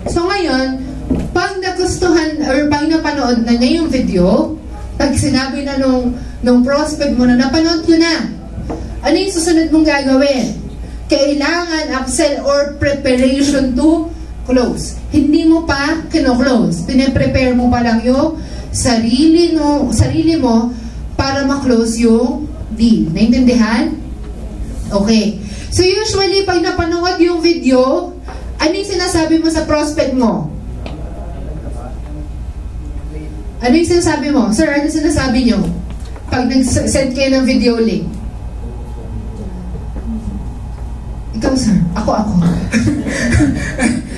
So ngayon, pag nagustuhan or pag napanood na niya yung video, pag sinabi na nung prospect mo na napanood ko na, ano yung susunod mong gagawin? Kailangan upsell or preparation to close. Hindi mo pa kino-close. Pine-prepare mo pa lang yung sarili mo para ma-close yung deal. Naintindihan? Okay. So usually, pag napanood yung video, ano yung sinasabi mo sa prospect mo? Ano yung sinasabi mo? Sir, ano sinasabi nyo? Pag nag-send kayo ng video link. Ikaw, sir. Ako.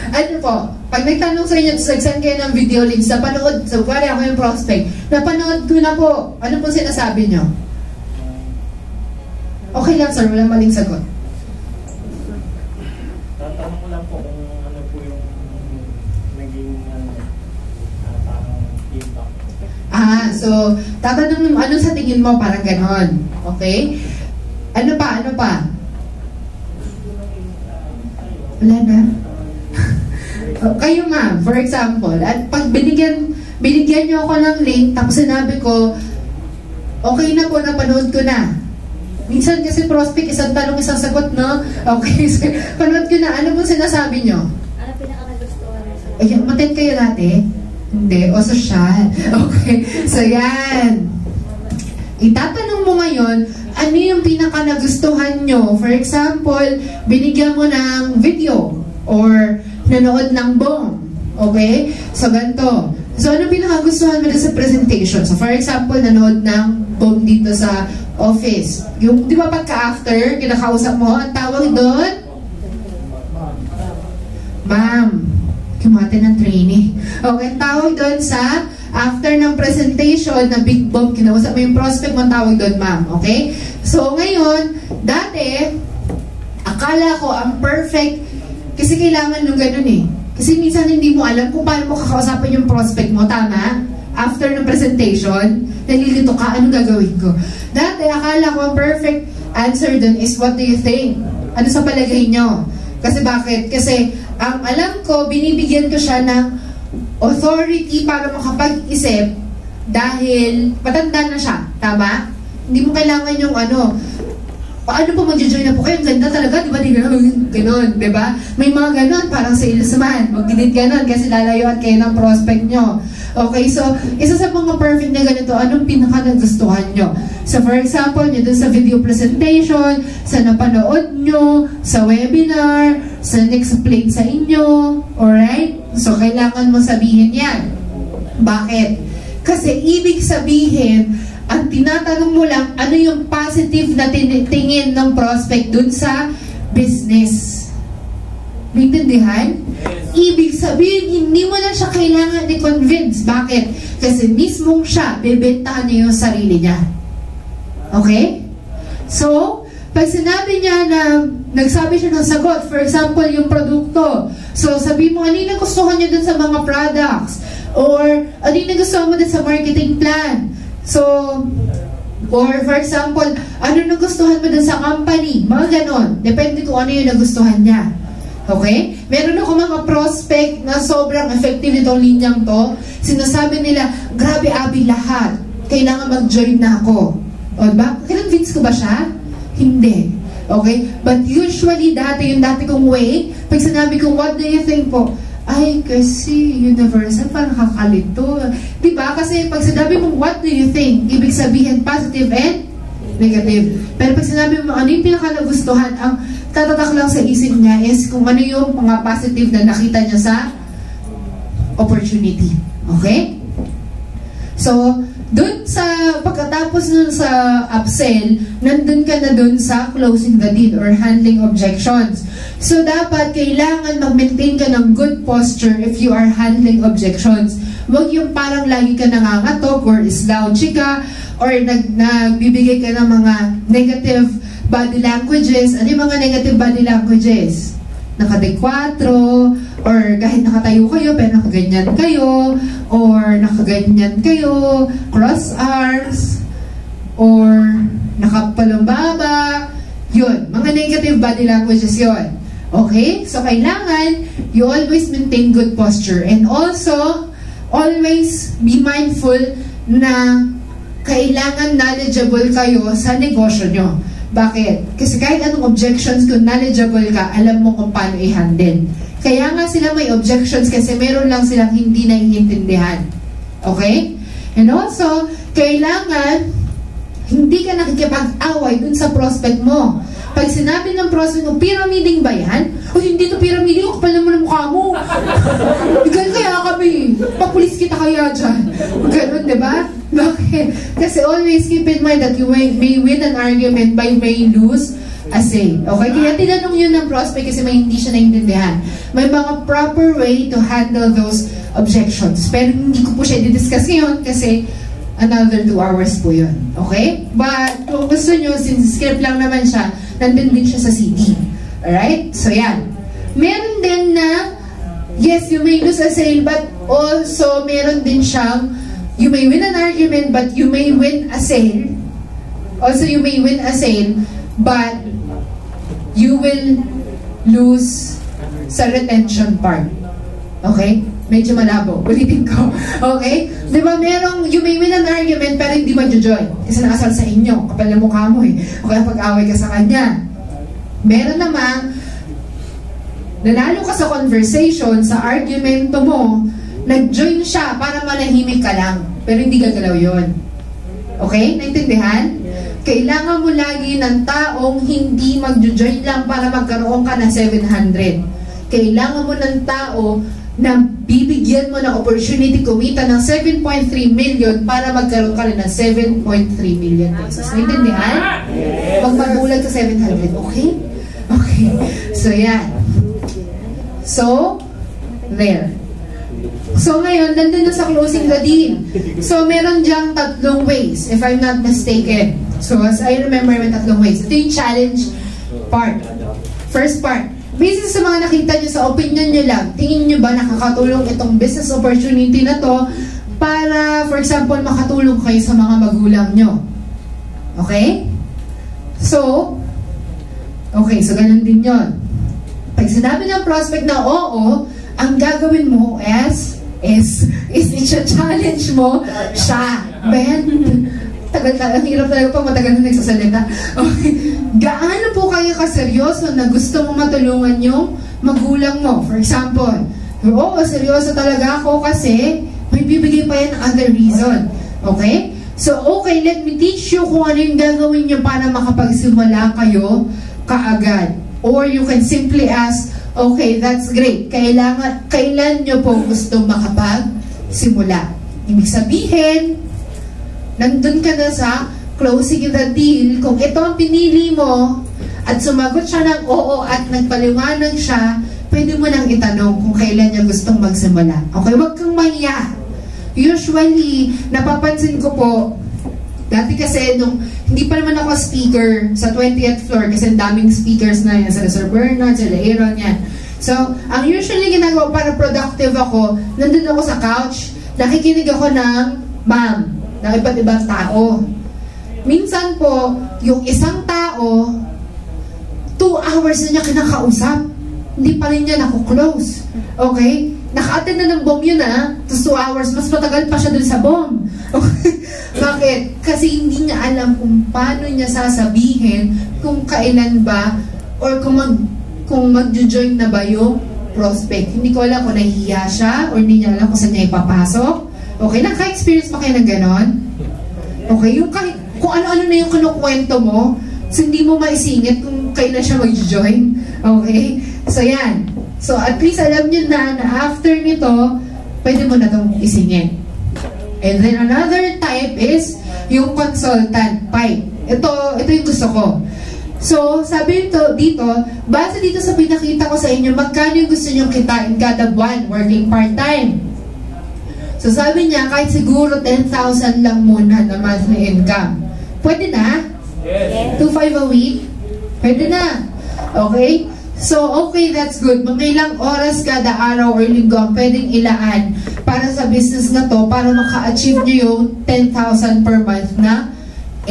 Ano po? Pag nagtanong sa inyo, nag-send kayo ng video links, napanood, so pwede ako yung prospect, napanood ko na po. Ano po sinasabi nyo? Okay lang, sir. Walang maling sagot. Tatanong ko lang po kung ano po yung naging parang impact. So, tatanong ano sa tingin mo, parang ganon. Okay? Ano pa? Wala na? Kayo ma'am, for example, at pag binigyan nyo ako ng link, tapos sinabi ko, okay na po, napanood ko na. Minsan kasi prospect, isang tanong, isang sagot, no? Okay, so, panood ko na. Ano po sinasabi nyo? Ano pinaka-nagustuhan mo sa Ayan, matin kayo dati? Hindi, o social. Okay, so yan. Itatanong mo ngayon, ano yung pinaka-nagustuhan nyo? For example, binigyan mo ng video or nanood ng BOM. Okay? So, ganito. So, ano pinaka-gustuhan mo sa presentation? So, for example, nanood ng BOM dito sa office. Yung, di ba pagka-after, kinakausap mo, ang tawag doon? Ma'am. Kumate ng training. Okay, tawag doon sa after ng presentation na big bomb, kinausap mo yung prospect mo, tawag doon, ma'am. Okay? So, ngayon, dati, akala ko ang perfect, kasi kailangan nung ganun eh. Kasi minsan hindi mo alam kung paano mo kakausapin yung prospect mo, tama? After ng presentation, nalilito ka, anong gagawin ko? Dati, akala ko ang perfect answer doon is, what do you think? Ano sa palagay nyo? Kasi bakit? Kasi, ang alam ko, binibigyan ko siya ng authority para makapag-isip dahil matanda na siya. Tama? Hindi mo kailangan yung paano po mag-join na po kayo? Ang ganda talaga, di ba? Ganon, di ba? May mga ganon, parang salesman. Mag-delete ganon kasi lalayuan kayo ng prospect nyo. Okay, so, isa sa mga perfect na ganito, anong pinaka-nagustuhan nyo? So, for example, nyo dun sa video presentation, sa napanood nyo, sa webinar, sa nag-explain sa inyo, alright? So, kailangan mo sabihin yan. Bakit? Kasi ibig sabihin, ang tinatanong mo lang, ano yung positive na tingin ng prospect dun sa business. Maintindihan? Ibig sabihin, hindi mo na siya kailangan i-convince. Bakit? Kasi mismong siya, bebentahan niya yung sarili niya. Okay? So, pag sinabi niya na nagsabi siya ng sagot, for example, yung produkto. So, sabi mo, ano yung nagustuhan niya dun sa mga products? Or, ano yung nagustuhan mo dun sa marketing plan? So, or for example, ano nagustuhan mo dun sa company? Mga ganon. Depende kung ano yung nagustuhan niya. Okay? Meron ako mga prospect na sobrang effective itong linyang to. Sinasabi nila, grabe Abi lahat. Kailangan mag-join na ako. O ba? Kinonvince ko ba siya? Hindi. Okay? But usually, yung dati kong way, pag sinabi ko, what do you think po? Ay, kasi universal, parang kakalito. Diba? Kasi pag sinabi mo, what do you think? Ibig sabihin, positive and negative. Pero pag sinabi mo, ano yung pinaka-nagustuhan, ang tatatak lang sa isip niya is kung ano yung mga positive na nakita niya sa opportunity. Okay? So, dun sa, pagkatapos nun sa upsell, nandun ka na dun sa closing the deal or handling objections. So, dapat kailangan mag-maintain ka ng good posture if you are handling objections. Huwag yung parang lagi ka nangangatok or slouchy ka or nagbibigay ka ng mga negative body languages. Ano yung mga negative body languages? Nakadekwatro, or kahit nakatayo kayo, pero nakaganyan kayo, or nakaganyan kayo, cross arms, or nakapalumbaba, yun. Mga negative body languages yun. Okay? So, kailangan you always maintain good posture. And also, always be mindful na kailangan knowledgeable kayo sa negosyo nyo. Bakit? Kasi kahit anong objections, kung knowledgeable ka, alam mo kung paano i-handle. Kaya nga sila may objections kasi meron lang silang hindi naiintindihan. Okay? And also, kailangan hindi ka nakikipag-away dun sa prospect mo. Pag sinabi ng prospect mo, pyramiding ba yan? O hindi to pyramiding, o kapal naman ang mukha mo. Ikaw kaya kami, papulis kita kaya dyan. Ganun, di ba? Bakit? Kasi always keep in mind that you may win an argument but you may lose a sale. Okay? Kaya tinanong yun ng prospect kasi may hindi siya naintindihan. May mga proper way to handle those objections. Pero hindi ko po siya i-discuss ngayon kasi another 2 hours po yun. Okay? But kung gusto nyo, since script lang naman siya, nandun din siya sa CD. Alright? So yan. Meron din na, yes, you may lose a sale, but also meron din siyang, you may win an argument, but you may win a sale. Also, you may win a sale, but you will lose sa retention part. Okay? Medyo malabo. Ulitin ko. Okay? Di ba merong, you may win an argument pero hindi mag-join. Kasi nakasal sa inyo. Kapal na mukha mo eh. O kaya pag-away ka sa kanya. Meron namang, nanalo ka sa conversation, sa argumento mo, nag-join siya para manahimik ka lang. Pero hindi gagalaw yun. Okay? Naintindihan? Kailangan mo lagi ng taong hindi mag-join lang para magkaroon ka ng 700. Kailangan mo ng tao na bibigyan mo ng opportunity kumita ng 7.3 million para magkaroon ka rin ng 7.3 million pesos. Naintindihan? Huwag magbulag sa 700. Okay? Okay. So, yan. So, there. So, ngayon, nandun na sa closing the deal. So, meron diyang 3 ways, if I'm not mistaken. So, as I remember, may 3 ways. Ito yung challenge part. First part. Based sa mga nakita nyo, sa opinion nyo lang, tingin nyo ba nakakatulong itong business opportunity na to para, for example, makatulong kayo sa mga magulang nyo? Okay? So, ganun din yon. Pag sinabi ng prospect na oo, ang gagawin mo is i-challenge mo siya. Ben, ang hirap talaga pag matagal na nagsasalita. Okay. Gaano po kayo kaseryoso na gusto mo matulungan yung magulang mo? For example, oo, seryoso talaga ako kasi may bibigay pa yan other reason. Okay? So, okay, let me teach you kung ano yung gagawin nyo para makapagsimula kayo kaagad. Or you can simply ask, okay, that's great. Kailan nyo po gusto makapagsimula? Ibig sabihin, nandun ka na sa closing the deal. Kung ito ang pinili mo at sumagot siya ng oo at nagpaliwanag siya, pwede mo nang itanong kung kailan niya gustong magsimula. Okay, wag kang mahiya. Usually, napapansin ko po, dati kasi nung hindi pa naman ako speaker sa 20th floor kasi daming speakers na yan, sa Sir Bernard, sa Aaron, yan. So, ang usually ginagawa para productive ako, nandun ako sa couch, nakikinig ako ng ma'am, ng iba't ibang tao. Minsan po, yung isang tao, 2 hours na niya kinakausap. Hindi pa rin niya nakuklose. Okay? Naka-attend na ng bomb yun tapos 2 hours, mas matagal pa siya dun sa bomb. Okay? Bakit? Kasi hindi niya alam kung paano niya sasabihin kung kailan ba or kung mag-join na ba yung prospect. Hindi ko alam kung nahihiya siya or hindi niya alam kung saan niya ipapasok. Okay? Naka-experience pa kayo ng ganon? Okay? Yung kung ano-ano na yung kinukwento mo, so hindi mo maisingit kung kailan siya mag-join. Okay? So, yan. So, at least alam nyo na after nito, pwede mo na itong isingit. And then, another type is yung consultant type. Ito yung gusto ko. So, sabi dito, base dito sa pinakita ko sa inyo, magkano yung gusto nyo kitain kada buwan working part-time? So, sabi niya, kahit siguro 10,000 lang muna na monthly income. Pwede na? Yes. 2,500 a week? Pwede na. Okay? So, okay, that's good. Mga ilang oras kada araw or linggo ang pwedeng ilaan para sa business na to para maka-achieve nyo yung 10,000 per month na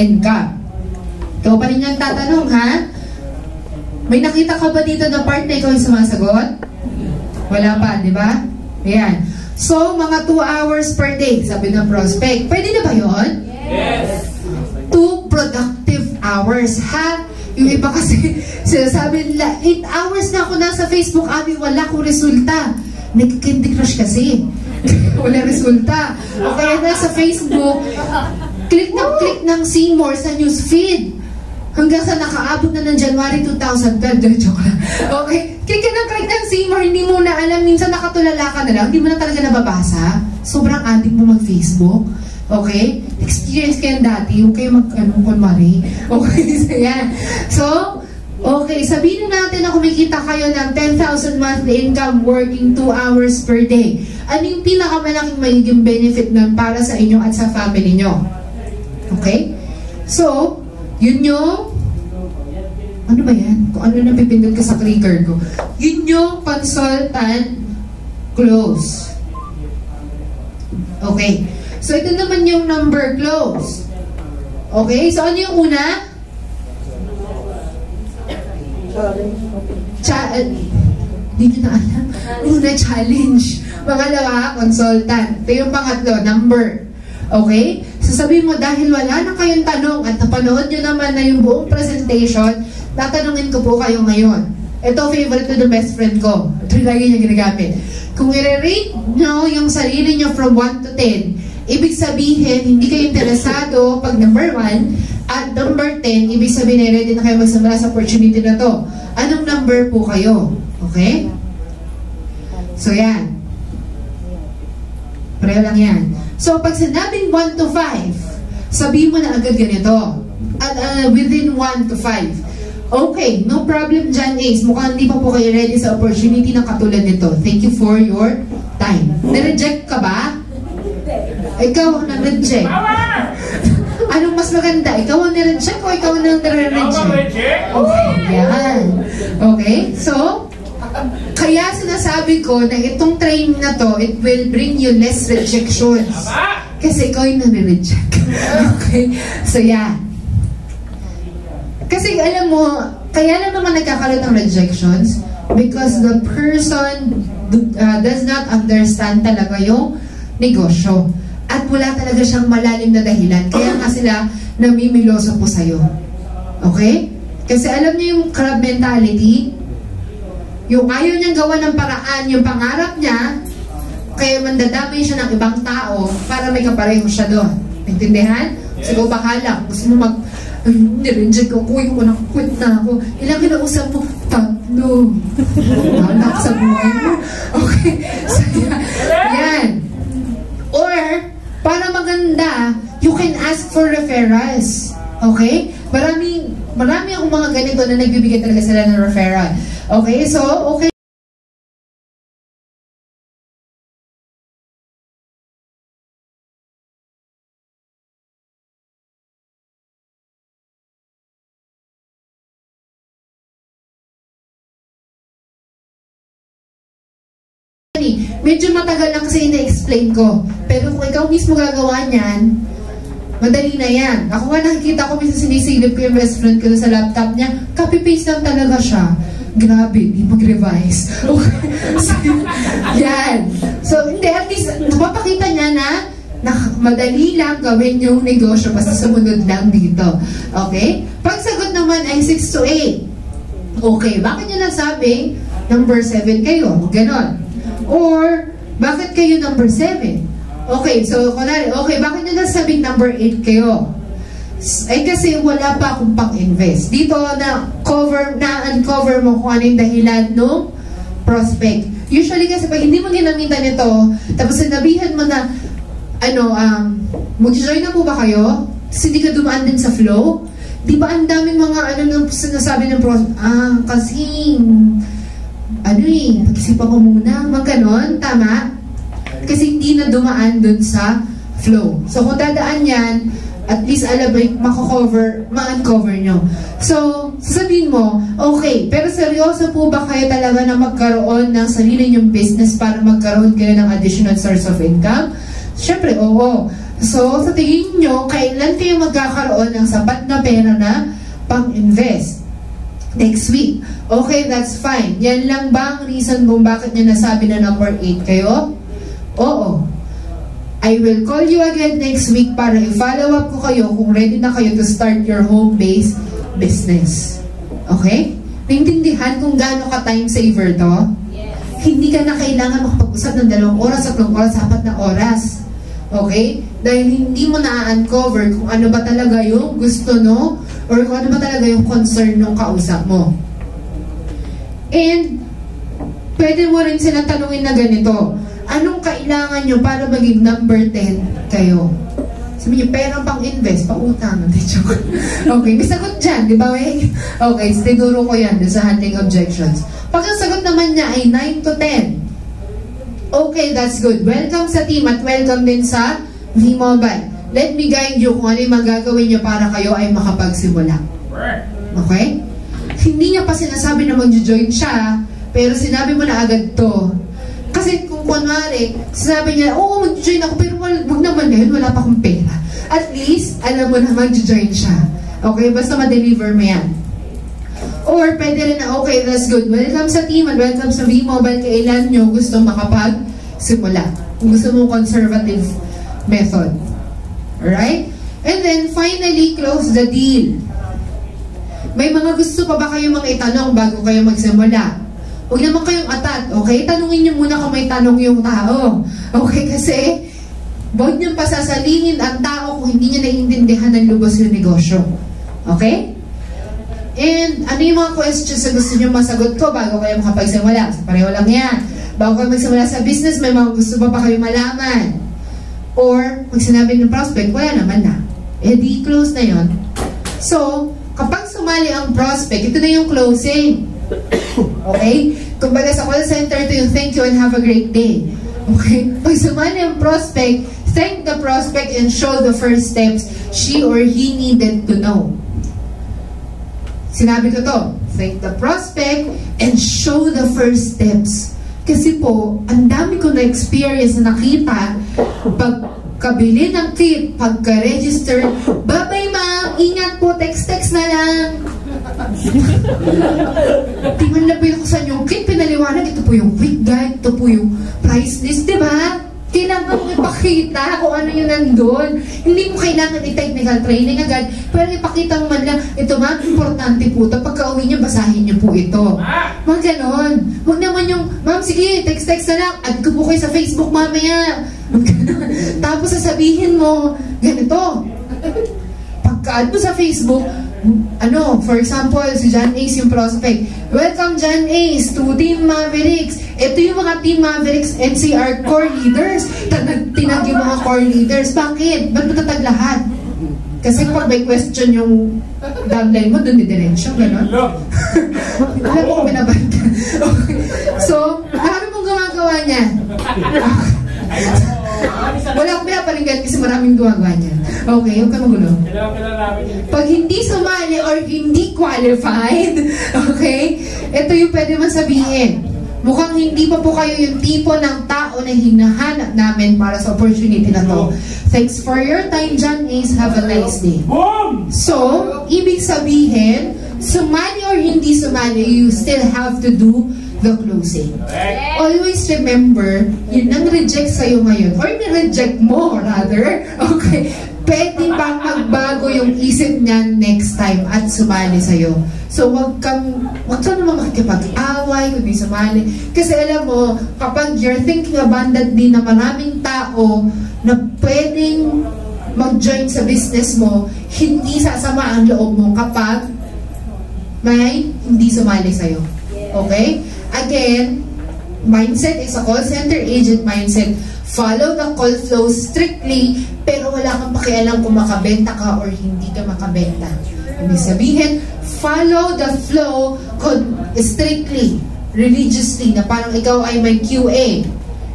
income. Ikaw pa rin yung tatanong, ha? May nakita ka ba dito na part na ikaw yung sumasagot? Wala pa, di ba? Ayan. So, mga 2 hours per day, sabi ng prospect. Pwede na ba yun? Yes! 2 productive hours, ha? Yung iba kasi, sinasabi nila, 8 hours na ako nasa Facebook, Abi, wala akong resulta. Nag-Candy Crush kasi. Wala resulta. O kaya na sa Facebook, click ng see more sa newsfeed. Hanggang sa nakaabot na ng January 2012. Joke lang. Okay? Click ng see more, hindi mo na alam. Minsan nakatulala ka na lang, hindi mo na talaga nababasa. Sobrang addict mo mag-Facebook. Okay? Experience kayo dati, huwag kayo kunwari. Okay, so yan. So, okay, sabihin natin na kumikita kayo ng 10,000 monthly income working 2 hours per day. Ano yung pinakamalaking magiging benefit nun para sa inyo at sa family nyo? Okay? So, yun yung, ano ba yan? Kung ano na pipindot ka sa clicker ko. Yun yung consultant close. Okay. So, ito naman yung number close. Okay? So, ano yung una? Hindi na alam. Una, challenge. Pangalawa, consultant. Ito yung pangatlo, number. Okay? So, sabihin mo, dahil wala na kayong tanong at napanood nyo naman na yung buong presentation, tatanungin ko po kayo ngayon. Ito, favorite to the best friend ko. Ito yung lagi niya ginagamit. Kung i-rate nyo yung sarili nyo from 1 to 10, ibig sabihin, hindi kayo interesado pag number 1, at number 10, ibig sabihin, ready na kayo magsimula sa opportunity na to. Anong number po kayo? Okay? So, yan. Pareho lang yan. So, pag sinabing 1 to 5, sabihin mo na agad ganito. Within 1 to 5. Okay, no problem dyan, Ace. Mukhang hindi pa po kayo ready sa opportunity na katulad nito. Thank you for your time. Nireject ka ba? Ikaw ang nag-reject. Anong mas maganda? Ikaw ang nireject o ikaw ang nire-reject? Okay, yan. Okay, so, kaya sinasabi ko na itong training na to, it will bring you less rejections. Kasi ikaw yung nire-reject. Okay, so yan. Kasi alam mo, kaya lang naman nagkakaroon ng rejections because the person does not understand talaga yung negosyo. At wala talaga siyang malalim na dahilan. Kaya nga sila namimiloso po sa'yo. Okay? Kasi alam niyo yung crab mentality, yung ayaw niyang gawa ng paraan, yung pangarap niya, kaya mandadamay siya ng ibang tao para may kapareho siya doon. Intindihan? Sige, bahala. Gusto mo nireject ko, kuya ko, quit na ako. Ilang kinausap mo? 3. Anak sa buhay mo. Okay? So, yan. Or, para maganda, you can ask for referrals. Okay? Marami akong mga ganito na nagbibigay talaga sila ng referral. Okay? So, okay. Medyo matagal lang kasi ina-explain ko. Pero kung ikaw mismo gagawa niyan, madali na yan. Ako nga nakikita ko, minsan sinisilip ko yung best friend ko sa laptop niya, copy-paste lang talaga siya. Grabe, di mag-revise. Okay. So, yan. So, hindi, at least, mapapakita niya na madali lang gawin yung negosyo basta sumunod lang dito. Okay? Pagsagot naman ay 6 to 8. Okay, bakit niya nasabing number 7 kayo? Ganon. Or, bakit kayo number 7? Okay, so, okay, bakit nyo nasabing number 8 kayo? Ay, kasi wala pa akong pang-invest. Dito, na-uncover mo kung ano yung dahilan ng prospect. Usually kasi, pag hindi mo ginamitan ito, tapos sinabihan mo na, mag-join na po ba kayo? Kasi hindi ka dumaan din sa flow? Di ba ang daming mga, sinasabi ng prospect? Kasi, pag-isipan ko muna, ganon, tama? Kasi hindi na dumaan dun sa flow. So, kung dadaan yan, at least alam mo, ma-uncover nyo. So, sasabihin mo, okay, pero seryoso po ba kayo talaga na magkaroon ng sarili nyong business para magkaroon kayo ng additional source of income? Siyempre, oo. So, sa tingin nyo, kailan kayo magkakaroon ng sapat na pera na pang-invest? Next week. Okay, that's fine. Yan lang ba ang reason kung bakit niya nasabi na number 8 kayo? Oo. I will call you again next week para i-follow up ko kayo kung ready na kayo to start your home-based business. Okay? Naintindihan kung gaano ka time saver to? Yes. Hindi ka na kailangan makapag-usap ng 2 oras, 3 oras, 4 na oras. Okay? Dahil hindi mo na-uncover kung ano ba talaga yung gusto, no? Or kung ano ba talaga yung concern ng kausap mo. And, pwede mo rin sila tanungin na ganito, anong kailangan nyo para maging number 10 kayo? Sabi niyo, perang pang-invest, pa-utang. Okay, may sagot dyan, di ba, Weng? Okay, tinuro ko yan sa handling objections. Pag ang sagot naman niya ay 9 to 10, okay, that's good. Welcome sa team at welcome din sa V-Mobile. Let me guide you kung ano yung magagawin nyo para kayo ay makapagsimula. Okay? Hindi niya pa sinasabi na mag-join siya, pero sinabi mo na agad to. Kasi kung kunwari, sinabi niya, oo, mag-join ako, pero wag naman ngayon, wala pa akong pera. At least, alam mo na mag-join siya. Okay? Basta ma-deliver mo yan. Or pwede rin na, okay, that's good. Welcome sa team at welcome sa V-Mobile. Kailan nyo gusto makapag-simula. Kung gusto mo conservative method. Alright? And then, finally, close the deal. May mga gusto pa ba kayo mga itanong bago kayo magsimula? Huwag naman kayong atat, okay? Tanungin nyo muna kung may tanong yung tao. Okay? Kasi, huwag nyo pasasalingin ang tao kung hindi nyo naiintindihan ng lubos yung negosyo. Okay? And ano yung mga questions na gusto nyo masagot ko bago kayo makapagsimula? So, pareho lang yan. Bago kayo magsimula sa business, may mga gusto pa kayo malaman? Or, pag sinabi ng prospect, wala naman na. Eh, di close na yon. So, kapag sumali ang prospect, ito na yung closing. Okay? Kumbaga sa call center, ito yung thank you and have a great day. Okay? Pag sumali ang prospect, thank the prospect and show the first steps she or he needed to know. Sinabi ko to, thank the prospect and show the first steps. Kasi po, ang dami ko na experience na nakita, pagkabili ng kit, pagka-register, bye-bye ma'am, ingat po, text-text na lang. Tingnan na po yung sa inyong kit, pinaliwanag, ito po yung quick guide, ito po yung price list, diba? Kailangan mo ipakita kung ano yung nandun. Hindi mo kailangan i-technical training agad, pero ipakita mo man lang, ito ma'am, importante po ito. Pagka uwi niyo, basahin niyo po ito. Mga ganon. Huwag naman yung, ma'am, sige, text-text na lang. Add ko po kayo sa Facebook mamaya. Tapos sasabihin mo, ganito. Pagka-add mo sa Facebook, ano, for example, si John Ace yung prospect. Welcome John Ace to Team Mavericks. Ito yung mga Team Mavericks NCR core leaders. Tinag yung mga core leaders. Bakit? Ba't matatag lahat? Kasi pag may question yung downline mo, doon didiretso, gano'n? Alam mo kung binabanta. Okay. So, ano mong gumagawa niya? Wala akong pinapalinggan kasi maraming gumagawa niya. Okay, huwag ka magulo. Pag hindi sumali or hindi qualified, okay, ito yung pwede man sabihin. Mukhang hindi pa po kayo yung tipo ng tao na hinahanap namin para sa opportunity na to. Thanks for your time, John Ace. Have a nice day. So, ibig sabihin, sumali or hindi sumali, you still have to do the closing. Always remember, yun ang reject sa'yo ngayon, or ni-reject mo, rather, okay, pwede bang magbago yung isip niya next time at sumali sa'yo. So, wag ka naman makikipag-away, kundi sumali. Kasi alam mo, kapag you're thinking abundantly na maraming tao na pwedeng mag-join sa business mo, hindi sasama ang loob mo kapag may hindi sumali sa'yo. Okay? Again, mindset is a call center agent mindset. Follow the call flow strictly, pero wala kang pakialam kung makabenta ka or hindi ka makabenta. Ibig sabihin, follow the flow strictly, religiously, na parang ikaw ay may QA,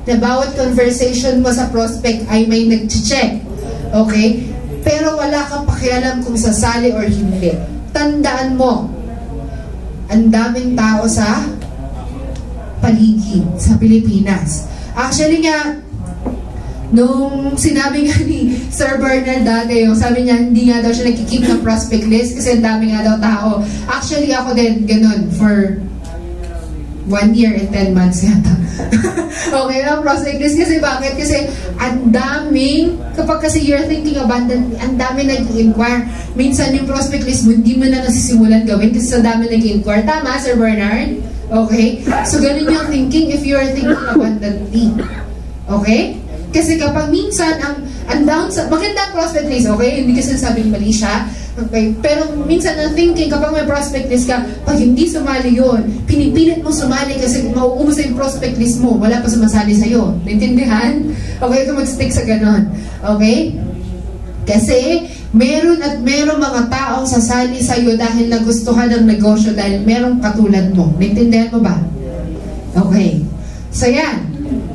na bawat conversation mo sa prospect ay may nag-check. Okay? Pero wala kang pakialam kung sasali or hindi. Tandaan mo, ang daming tao sa paligid sa Pilipinas. Actually nga, nung sinabi nga ni Sir Bernard dati, yung sabi niya, hindi nga daw siya nagkikeep ng prospect list kasi ang dami nga daw tao. Actually, ako din, ganun, for 1 year and 10 months yata. Okay, ang prospect list kasi bakit? Kasi ang daming, kapag kasi you're thinking abundantly, ang dami nag-inquire. Minsan yung prospect list mo, hindi mo na nasisimulan gawin kasi sa dami nag-inquire. Tama, Sir Bernard? Okay? So, ganun yung thinking if you're thinking abundantly. Okay? Kasi kapag minsan, ang downside, maganda ang prospect list, okay? Hindi kasi sabing mali siya. Okay? Pero minsan ang thinking, kapag may prospect list ka, pag hindi sumali yun, pinipilit mo sumali kasi mauubos yung prospect list mo, wala pa sumasali sa'yo. Naintindihan? Okay, kung mag-stick sa ganon. Okay? Kasi, meron mga taong sasali sa'yo dahil nagustuhan ng negosyo, dahil merong katulad mo. Naintindihan mo ba? Okay. So, yan.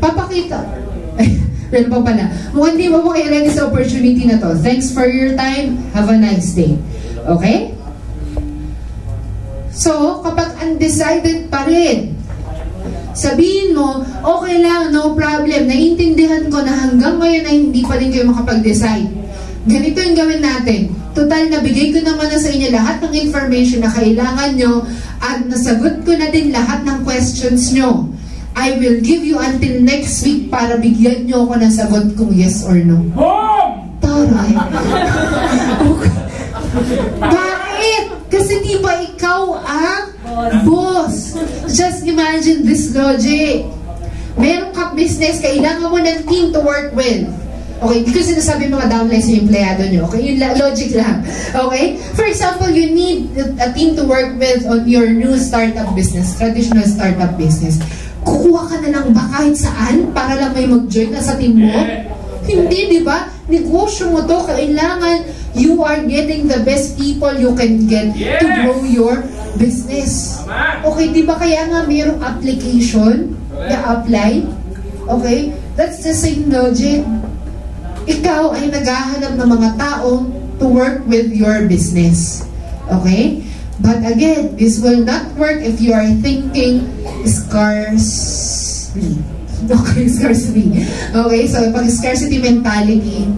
Papakita. Meron pa pala. Mukhang di mo po kayo ready sa opportunity na to. Thanks for your time. Have a nice day. Okay? So, kapag undecided pa rin, sabihin mo, okay lang, no problem. Naiintindihan ko na hanggang ngayon na hindi pa rin kayo makapag-decide. Ganito yung gawin natin. Total, nabigay ko naman na sa inyo lahat ng information na kailangan nyo at nasagot ko na din lahat ng questions nyo. I will give you until next week para bigyan nyo ako ng sagot kung yes or no. Taray. Bakit? Kasi di ba ikaw ang boss? Just imagine this logic. Meron kang business, kailangan mo ng team to work with. Okay, hindi ko sinasabi mga downlines yung empleyado nyo. Okay, yung logic lang. Okay? For example, you need a team to work with on your new startup business, traditional startup business. Kukuha ka na lang ba kahit saan para lang may mag-join na sa team mo? Hindi, di ba? Negosyo mo to, kailangan you are getting the best people you can get to grow your business. Okay, di ba kaya nga mayroong application na apply? Okay? That's the same logic. Ikaw ay naghahanap ng mga tao to work with your business. Okay? But again, this will not work if you are thinking scarcely. Okay, scarcely. Okay, so pag scarcity mentality,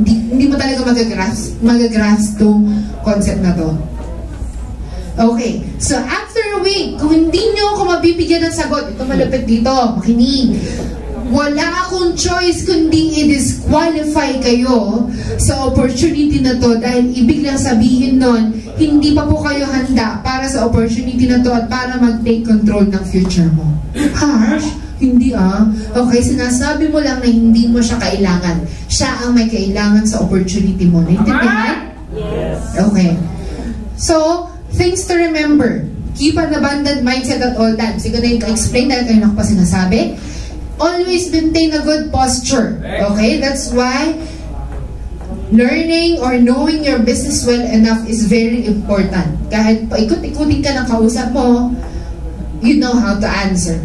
hindi mo talaga magagrasp tong concept na to. Okay, so after a week, kung hindi nyo ako mabibigyan ng sagot, ito malapit dito, makinig. Wala akong choice kundi i-disqualify kayo sa opportunity na to dahil ibig lang sabihin nun, hindi pa po kayo handa para sa opportunity na to at para mag-take control ng future mo. Harsh? Hindi Okay, sinasabi mo lang na hindi mo siya kailangan. Siya ang may kailangan sa opportunity mo. Naintindihan? Yes. Okay. So, things to remember. Keep an abundant mindset at all times. Siguro na i-explain dahil kayo na pa sinasabi. Always maintain a good posture. Okay? That's why learning or knowing your business well enough is very important. Kahit paikot-ikutin ka ng kausap mo, you know how to answer.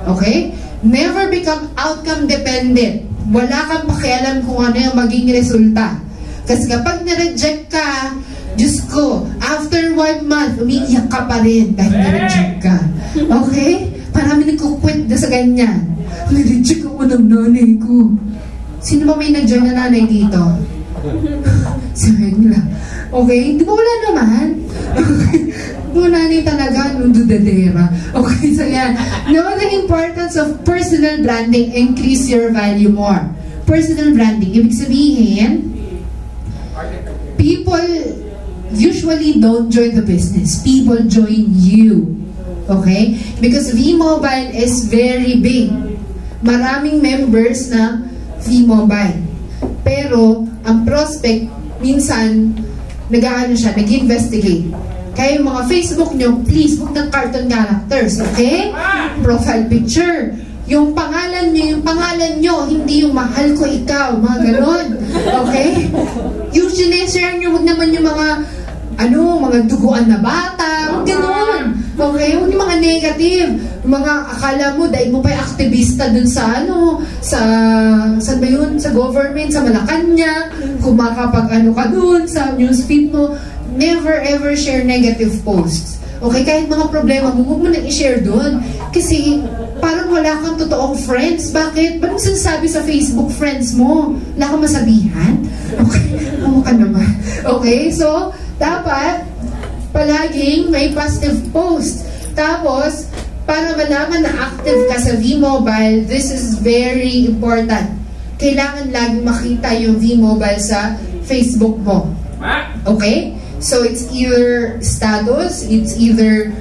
Okay? Never become outcome dependent. Wala kang pakialam kung ano yung maging resulta. Kasi kapag na-reject ka, Diyos ko, after 1 month, umiiyak ka pa rin dahil na-reject ka. Okay? Parami nagkukwit na sa ganyan. Na-reject ako ng nanay ko. Sino ba may nag-join na nanay dito? Sabi nila. Okay? Di ba wala naman? Okay. Yung nanay talaga, nung dudadera. Okay, so yan. Know the importance of personal branding. Increase your value more. Personal branding. Ibig sabihin, people usually don't join the business. People join you. Okay? Because V-Mobile is very big. Maraming members na V-Mobile. Pero, ang prospect, minsan, nag-investigate. Kaya yung mga Facebook nyo, please, huwag ng cartoon characters, okay? Profile picture. Yung pangalan nyo, hindi yung mahal ko ikaw, mga ganon. Okay? Yung sineshare nyo, huwag naman yung mga, mga duguan na bata, ganon. Okay? Huwag yung mga negative. Mga akala mo, dahil mo pa yung aktivista dun sa, saan ba yun? Sa government, sa Malacanang, kung makapag ka dun, sa newsfeed mo, never ever share negative posts. Okay, kahit mga problema mo, huwag mo nang i-share doon. Kasi parang wala kang totoong friends. Bakit? Ba't mo sinasabi sa Facebook friends mo? Wala kang masabihan? Okay, oo ka naman. Okay, so dapat palaging may positive post. Tapos, para malaman na active ka sa V-Mobile, this is very important. Kailangan laging makita yung V-Mobile sa Facebook mo. Okay? So, it's either status, it's either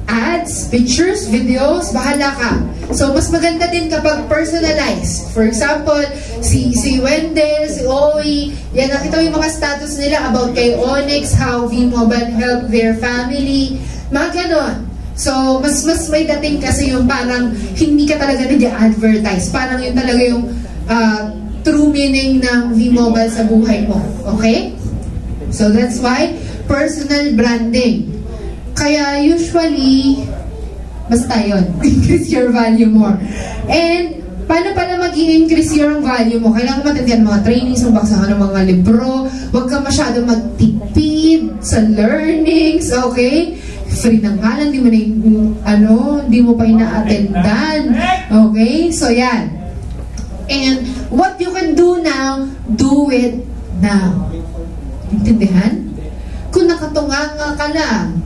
ads, pictures, videos, bahala ka. So, mas maganda din kapag personalized. For example, si Wendell, si Owie, yan, ito yung mga status nila about kay Onyx, how V-Mobile helped their family, mga ganon. So, mas may dating kasi yung parang hindi ka talaga nag-advertise. Parang yun talaga yung true meaning ng V-Mobile sa buhay mo. Okay? So, that's why personal branding. Kaya usually, basta yun, increase your value more. And, paano pala mag-i-increase your value mo? Kailangan matindihan mga trainings, magbaksahan ng mga libro, huwag ka masyadong magtipid sa learnings, okay? Free ng halang, di mo pa ina-attendan. Okay? So, yan. And, what you can do now, do it now. Intindihan? Kung nakatunganga ka lang,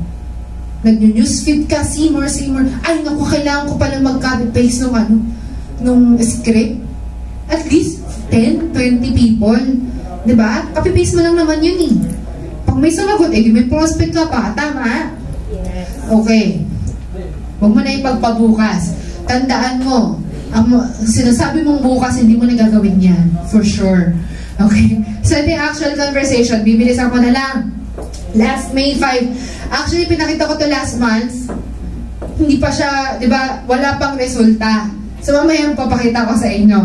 nag-newsfeed ka, see more, ay naku, kailangan ko palang mag-copy-paste nung script. At least 10, 20 people. Diba? Copy-paste mo lang naman yun eh. Pag may sumagot, di may prospect ka pa. Tama? Okay. Huwag mo na ipagpabukas. Tandaan mo, ang sinasabi mong bukas, hindi mo na gagawin yan. For sure. Okay? So, ito yung actual conversation. Bibilis ako na lang. Last May 5. Actually, pinakita ko to last month. Hindi pa siya, di ba, wala pang resulta. So, mamaya papakita ko sa inyo.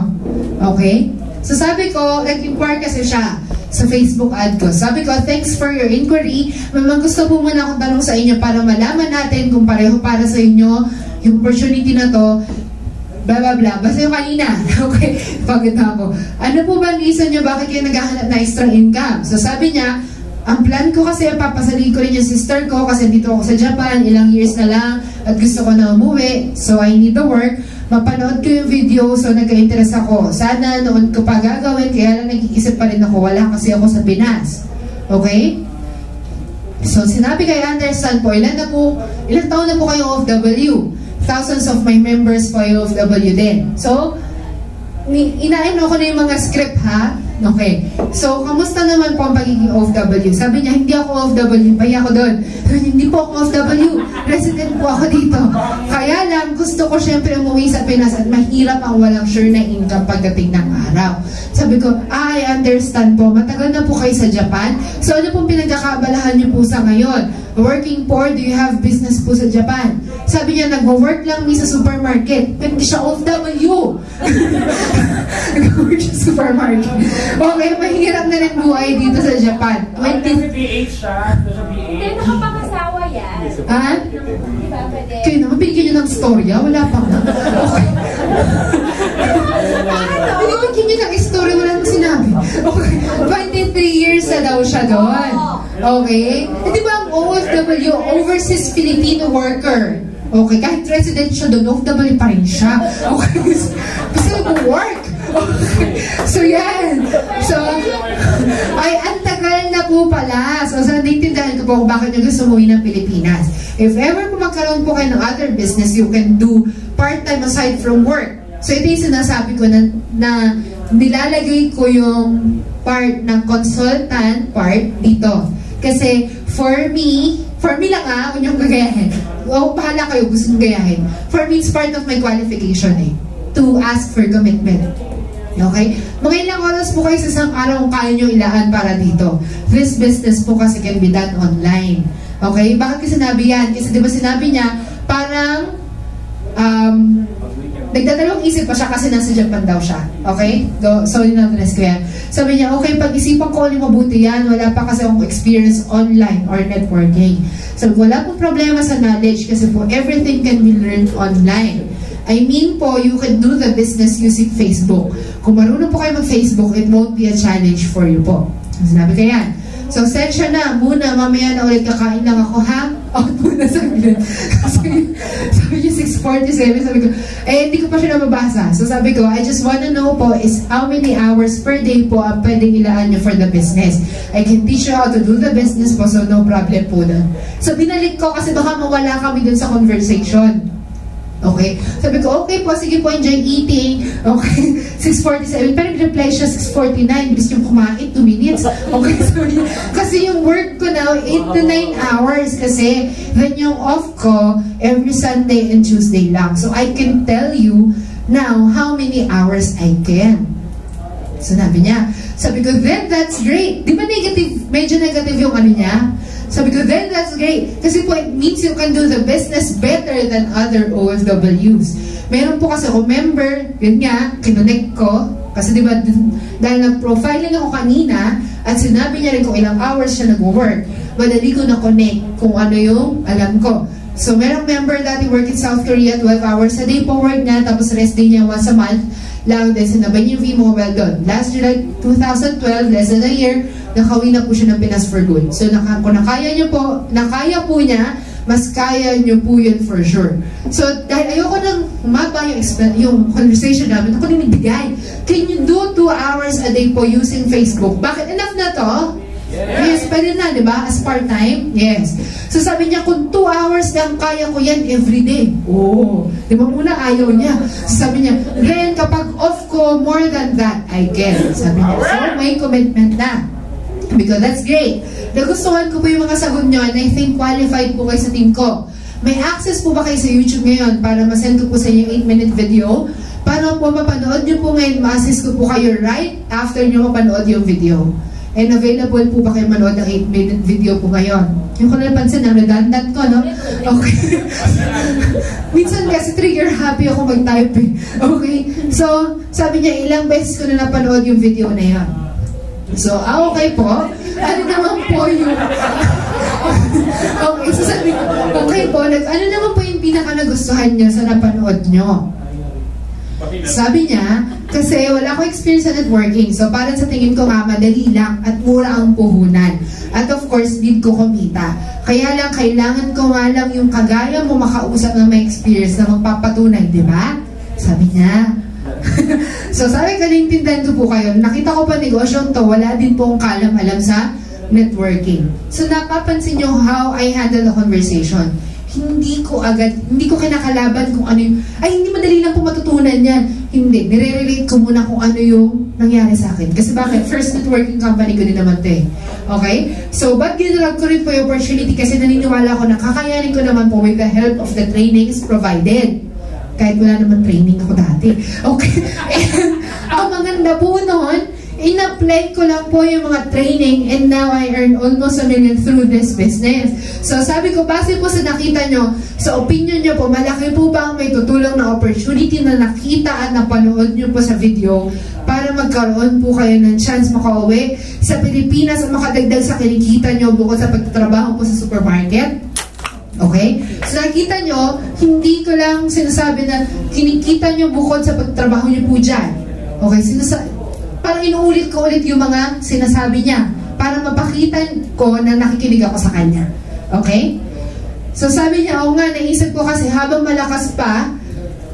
Okay? So, sabi ko, nag-inquire kasi siya sa Facebook ad ko. Sabi ko, thanks for your inquiry. Mamang gusto po muna akong tanong sa inyo para malaman natin kung pareho para sa inyo yung opportunity na to. Blah, blah, blah. Basta yung kanina. Okay? Pagod na ako. Ano po ba ang reason nyo bakit kayo naghahanap na extra income? So, sabi niya, ang plan ko kasi, papasalig ko rin yung sister ko kasi dito ako sa Japan, ilang years na lang, at gusto ko na umuwi, so I need the work. Mapanood ko yung video, so nagka-interest ako. Sana noon ko pa gagawin, kaya lang nag-iisip pa rin ako, wala kasi ako sa Pinas. Okay? So, sinabi kay Anderson po, ilan taon na po kayo OFW? Thousands of my members po ay OFW din. So, inaano ko na yung mga script, ha? Okay. So, kamusta naman po ang pagiging OFW? Sabi niya, hindi ako OFW. Paya ako doon. Hindi po ako OFW. Resident po ako dito. Kaya lang, gusto ko syempre umuwi sa Pinas at mahirap ang walang sure na income pagdating ng araw. Sabi ko, I understand po. Matagal na po kayo sa Japan. So, ano pong pinagkakabalahan niyo po sa ngayon? Working poor, do you have business po sa Japan? Sabi niya, nag-work lang sa supermarket. Pero hindi siya OFW. Nag-work sa supermarket. Okay, mahirap na rin buhay dito sa Japan. PH siya. Hindi, nakapangasawa yan. Ha? Di ba, pwede? Kaya naman, binigyan nyo ng storya? Wala pa nga. Okay. Binibigyan nyo ng story, wala nang sinabi. Okay. 23 years na daw siya doon. Okay? Di ba ang OFW, Overseas Filipino Worker? Okay, kahit resident siya doon, OFW pa rin siya. Okay? Basta nag-work. Okay. So, yan. So, ay, ang tagal na po pala. So, naintindihan ko po kung bakit nyo gusto umuwi ng Pilipinas. If ever po magkaroon po kayo ng other business, you can do part-time aside from work. So, ito yung sinasabi ko na nilalagay ko yung part ng consultant part dito. Kasi, for me lang kung yung gagayahin. O, bahala kayo, gusto nyo gayahin. For me, it's part of my qualification to ask for commitment. Okay? Mga ilang oras po kayo sa isang araw kung kaya nyo ilaan para dito. This business po kasi can be done online. Okay? Bakit kasi sinabi yan? Kasi diba sinabi niya, parang nagdadalawang isip pa siya kasi nasa Japan daw siya. Okay? So, in-address ko yan. Sabi niya, okay, pag-isipan ko ulit mabuti yan, wala pa kasi akong experience online or networking. So, wala pong problema sa knowledge kasi po, everything can be learned online. I mean po, you can do the business using Facebook. Kung marunong po kayo mag-Facebook, it won't be a challenge for you po. Sinabi ko yan. So, sensya na muna, mamaya na ulit kakain lang ako, ha? Out muna saglit. Sabi niya, 6:47, sabi ko, hindi ko pa siya nababasa. So, sabi ko, I just wanna know po is how many hours per day po ang pwedeng ilaan niyo for the business. I can teach you how to do the business po, so no problem po na. So, binalik ko kasi baka mawala kami dun sa conversation. Okay? Sabi ko, okay po, sige po, enjoy eating. Okay, 6:47. Pero nag-reply siya 6:49. Bilis yung kumain, 2 minutes. Okay, sorry. Kasi yung work ko now, 8 to 9 hours. Kasi, then yung off ko, every Sunday and Tuesday lang. So, I can tell you now how many hours I can. Sabi niya. Sabi ko, then that's great. Di ba negative, medyo negative yung ano niya? Sabi ko, then that's great. Kasi po, it means you can do the business better than other OFWs. Meron po kasi ako member, yun nga, kinonect ko. Kasi diba, dahil nag-profiling ako kanina, at sinabi niya rin kung ilang hours siya nag-work, madali ko na-connect kung ano yung alam ko. So, merong member dati work in South Korea, 12 hours a day po work niya, tapos rest day niya once a month. Lang din, sinabay niya yung V-Mobile doon. Last July 2012, less than a year, nakauwi na po siya ng Pinas for good. So, kung nakaya po niya, mas kaya niyo po yun for sure. So, dahil ayoko nang humaba yung conversation namin, ako din nagbigay. Can you do 2 hours a day po using Facebook? Bakit? Enough na to? Yes, pwede na, di ba? As part-time? Yes. So sabi niya, kung 2 hours lang, kaya ko yan everyday. Oh, di ba muna ayaw niya? So sabi niya, then kapag off ko, more than that, I can. Sabi niya, so may commitment na. Because that's great. Nagustuhan ko po yung mga sagot niyo and I think qualified po kayo sa team ko. May access po ba kayo sa YouTube ngayon para masend ko po sa inyo 8-minute video? Para po mapanood niyo po ngayon, ma-assist ko po kayo right after niyo mapanood yung video. And available po ba kayo manood ng 8-minute video po ngayon? Yung ko na napansin, ang redundant ko, no? Okay. Minsan kasi trigger happy ako mag-type eh. Okay. So, sabi niya, ilang beses ko na napanood yung video na yan. So, okay po. Ano naman po yung... okay, so sabi ko, okay po, ano naman po yung pinaka-nagustuhan niyo sa napanood niyo? Sabi niya, kasi wala akong experience sa networking. So parang sa tingin ko nga, madali lang at mura ang puhunan. At of course, need ko kumita. Kaya lang, kailangan ko nga lang yung kagaya mo makausap ng may experience na magpapatunay, di ba? Sabi niya. So sabi ko, naintindihan ko po kayo. Nakita ko pa negosyong to, wala din pong kalam-alam sa networking. So napapansin niyo how I handle the conversation. Hindi ko kinakalaban kung ano yung, ay hindi madali lang po matutunan yan. Hindi, nire-relate ko muna kung ano yung nangyari sa akin. Kasi bakit? First networking company ko din naman ito eh. Okay? So, but ginrag ko rin po yung opportunity kasi naniniwala ko na kakayanin ko naman po with the help of the trainings provided. Kahit wala naman training ako dati. Okay? And ang maganda po noon, in-apply ko lang po yung mga training and now I earn almost $1 million through this business. So sabi ko, base po sa nakita nyo, sa opinion nyo po, malaki po ba ang may tutulong na opportunity na nakita at napanood nyo po sa video para magkaroon po kayo ng chance makauwi sa Pilipinas at makadagdag sa kinikita nyo bukod sa pagtatrabaho po sa supermarket? Okay? So nakita nyo, hindi ko lang sinasabi na kinikita nyo bukod sa pagtrabaho nyo po dyan. Okay? Parang inuulit ko ulit yung mga sinasabi niya para mapakita ko na nakikinig ako sa kanya. Okay? So sabi niya, oo nga, naisip ko kasi habang malakas pa,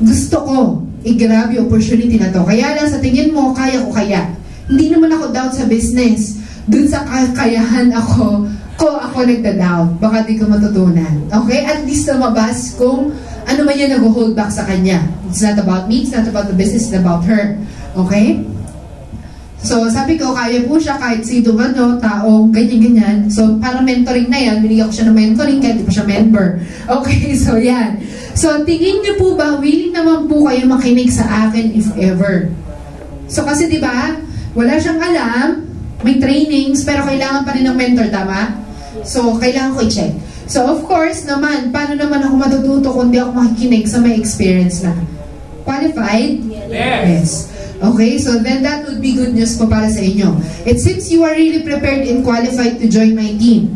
gusto ko i-grab yung opportunity na to. Kaya lang sa tingin mo, kaya ko kaya. Hindi naman ako doubt sa business. Dun sa kakayahan ako nagda-doubt. Baka di ko matutunan. Okay? At least lumabas kung ano man yan nag-hold back sa kanya. It's not about me, it's not about the business, it's about her. Okay? So, sabi ko, kaya po siya kahit sino taong ganyan-ganyan. So, para mentoring na yan, binigyan ko siya ng mentoring kahit di pa siya member. Okay, so yan. So, tingin niyo po ba, willing naman po kayo makinig sa akin if ever? So, kasi di ba, wala siyang alam, may trainings, pero kailangan pa rin ng mentor, tama? So, kailangan ko i-check. So, of course, naman, paano naman ako matututo kung di ako makikinig sa may experience na? Qualified? Yes. Okay, so then that would be good news po para sa inyo. It seems you are really prepared and qualified to join my team.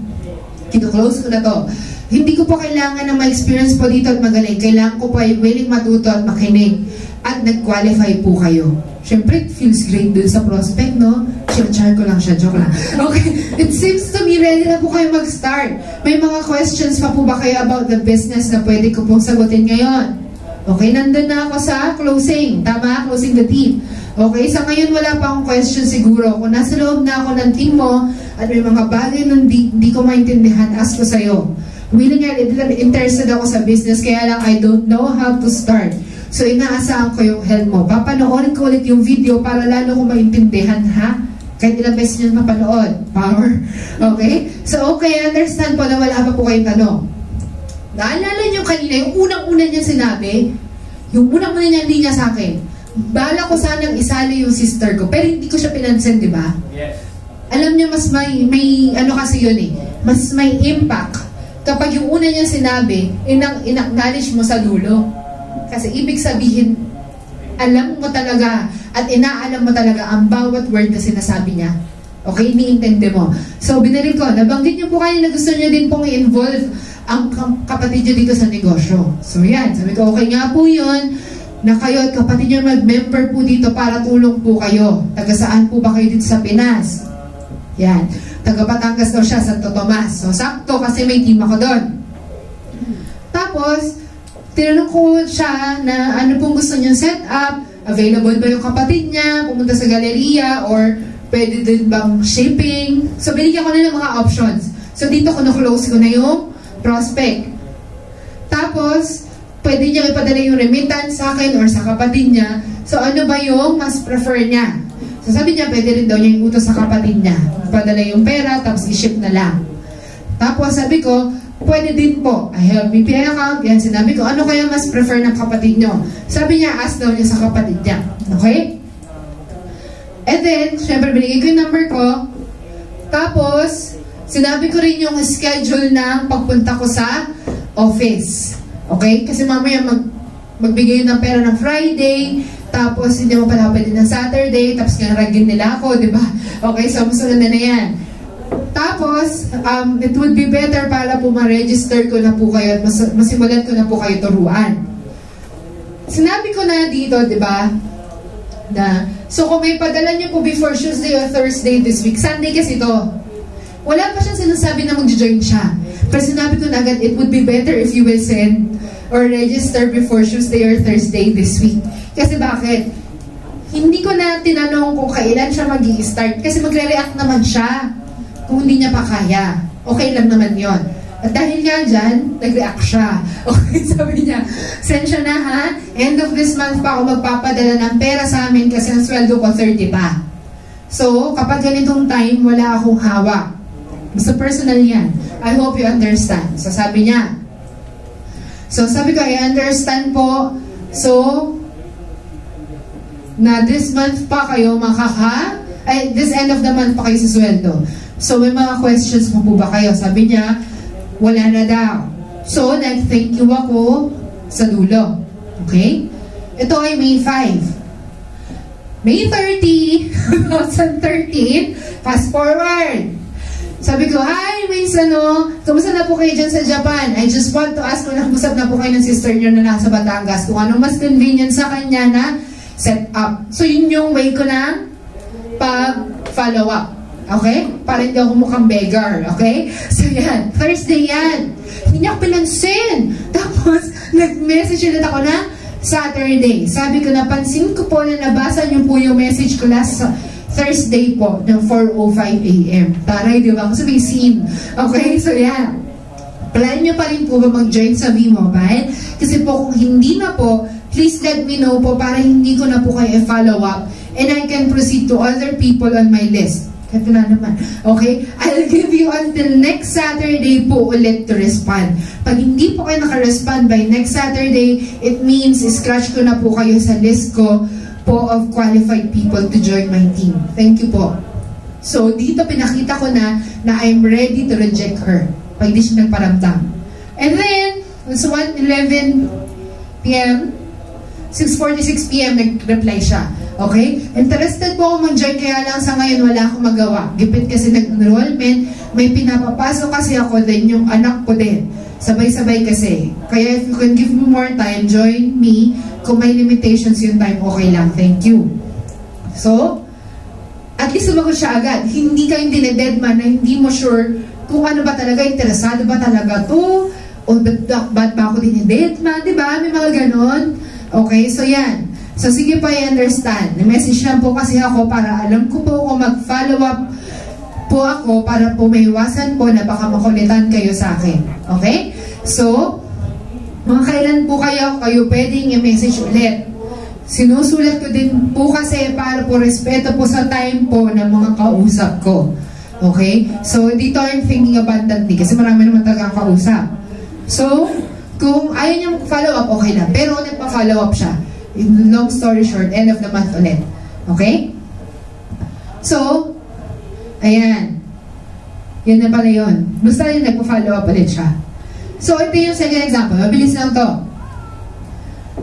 Kino-close ko na to. Hindi ko po kailangan ng ma-experience po dito at magaling. Kailangan ko po ay willing matuto at makinig. At nag-qualify po kayo. Siyempre, it feels great dun sa prospect, no? Char ko lang siya, joke lang. Okay, it seems to me ready na po kayo mag-start. May mga questions pa po ba kayo about the business na pwede ko pong sagutin ngayon? Okay, nandun na ako sa closing. Tama? Closing the team. Okay, sa ngayon wala pa akong question siguro. Kung nasa loob na ako ng team mo at may mga bagay na di ko maintindihan, ask ko sa'yo. Willing and interested ako sa business, kaya lang I don't know how to start. So, inaasahan ko yung help mo. Papanoorin ko ulit yung video para lalo ko maintindihan, ha? Kahit ilang beses nyo mapanood. Power. Okay? So, okay, understand po na wala pa po kayong tanong. Naalala nyo kanina, yung unang-una niya sinabi, yung unang-una niya linya sa akin, bala ko sanang isali yung sister ko, pero hindi ko siya pinansin, di ba? Yes. Alam niyo, mas may ano kasi yun eh, mas may impact kapag yung una niya sinabi, in-acknowledge mo sa dulo. Kasi ibig sabihin, alam mo talaga at inaalam mo talaga ang bawat word na sinasabi niya. Okay? Iniintindi mo. So, binari ko, nabanggit niyo po kayo na gusto niyo din pong i-involve ang kapatid niyo dito sa negosyo. So, yan. Sabi ko, okay nga po yun na kayo at kapatid niyo mag-member po dito para tulong po kayo. Taga saan po ba kayo dito sa Pinas? Yan. Taga Batangas daw siya, Santo Tomas. So, sakto kasi may team ako doon. Tapos, tinanong ko siya na ano pong gusto niyang set up, available ba yung kapatid niya, pumunta sa galeria, or pwede din bang shipping. So, binigyan ko na ng mga options. So, dito ko na-close ko na yung prospect. Tapos, pwede niya ipadala yung remittance sa akin or sa kapatid niya. So, ano ba yung mas prefer niya? So, sabi niya, pwede rin daw niya yung utos sa kapatid niya. Ipadala yung pera, tapos i-ship na lang. Tapos, sabi ko, pwede din po. I have BPI account. Yan, sinabi ko, ano kaya mas prefer ng kapatid nyo? Sabi niya, ask daw niya sa kapatid niya. Okay? And then, syempre, binigay ko yung number ko. Tapos, sinabi ko rin yung schedule ng pagpunta ko sa office. Okay? Kasi mamaya magbigay ng pera ng Friday, tapos hindi mo pala pwede ng Saturday, tapos ngaragin nila ako, di ba? Okay, so masunod na yan. Tapos, it would be better para po ma-register ko na po kayo at masimulan ko na po kayo turuan. Sinabi ko na dito, di ba, na, so kung may padala niyo po before Tuesday or Thursday this week, Sunday kasi to, wala pa siyang sinasabi na mag-join siya. Pero sinabi ko na agad, it would be better if you will send or register before Tuesday or Thursday this week. Kasi bakit? Hindi ko na tinanong kung kailan siya mag-i-start kasi magre-react naman siya. Kung hindi niya pa kaya, okay lang naman yon. At dahil nga dyan, nag-react siya. Okay, sabi niya, send siya na ha, end of this month pa ako magpapadala ng pera sa amin kasi ang sweldo ko 30 pa. So, kapag ganitong time, wala akong hawak. Basta personal yan. I hope you understand. So, sabi niya. So, sabi ko, I understand po. So, na this month pa kayo this end of the month pa kayo sa sweldo. So, may mga questions mo po ba kayo? Sabi niya, wala na daw. So, nag-thank you ako sa dulo. Okay? Ito ay May 5. May 30, 2013, fast forward. Sabi ko, hi, Miss kamusta na po kayo dyan sa Japan? I just want to ask kung nakusap na po kayo ng sister nyo na nasa Batangas. Kung anong mas convenient sa kanya na set up. So, yun yung way ko ng pag-follow up. Okay? Para hindi ako mukhang beggar. Okay? So, yan. Thursday yan. Hindi niya ako pinansin. Tapos, nag-message ulit ako na Saturday. Sabi ko, napansin ko po na nabasa niyo po yung message ko last Thursday po ng 4:05 AM. Taray, di ba? Kasi may scene. Okay? So, yan. Plan niyo pa rin po ba mag-join sa V-Mobile? Kasi po, kung hindi na po, please let me know po para hindi ko na po kayo follow up and I can proceed to other people on my list. Ito na naman. Okay? I'll give you until next Saturday po ulit to respond. Pag hindi po kayo naka-respond by next Saturday, it means scratch ko na po kayo sa list ko po of qualified people to join my team. Thank you po. So, dito pinakita ko na I'm ready to reject her. Pag di siya nagparamdam. And then, it's 1:11 p.m., 6:46 p.m. nag-reply siya. Okay? Interested po ako mag-join, kaya lang sa ngayon wala akong magawa. Gipit kasi nag-enrollment, may pinapapasok kasi ako, then yung anak ko din. Sabay-sabay kasi. Kaya if you can give me more time, join me. Kung may limitations yung time, okay lang. Thank you. So, at least sumagot siya agad. Hindi ka yung dinededman na hindi mo sure kung ano ba talaga, interesado ba talaga to, o ba't ba ako dinededman, diba? May mga ganon. Okay, so yan. So sige po, I understand. Na-message lang po kasi ako para alam ko po kung mag-follow up po ako para po maiwasan po na baka makulitan kayo sa akin. Okay? So, mga kailan po kayo pwedeng i-message ulit. Sinusulat ko din po kasi para po respeto po sa time po ng mga kausap ko. Okay? So, dito I'm thinking abundantly kasi marami naman talagang kausap. So, kung ayaw niya mag-follow up, okay lang. Pero nagpa-follow up siya. Long story short, end of the month ulit. Okay? So, ayan. Yan na pala yun. Basta yun, nagpa-follow up ulit siya. So, ito yung second example. Mabilis lang to.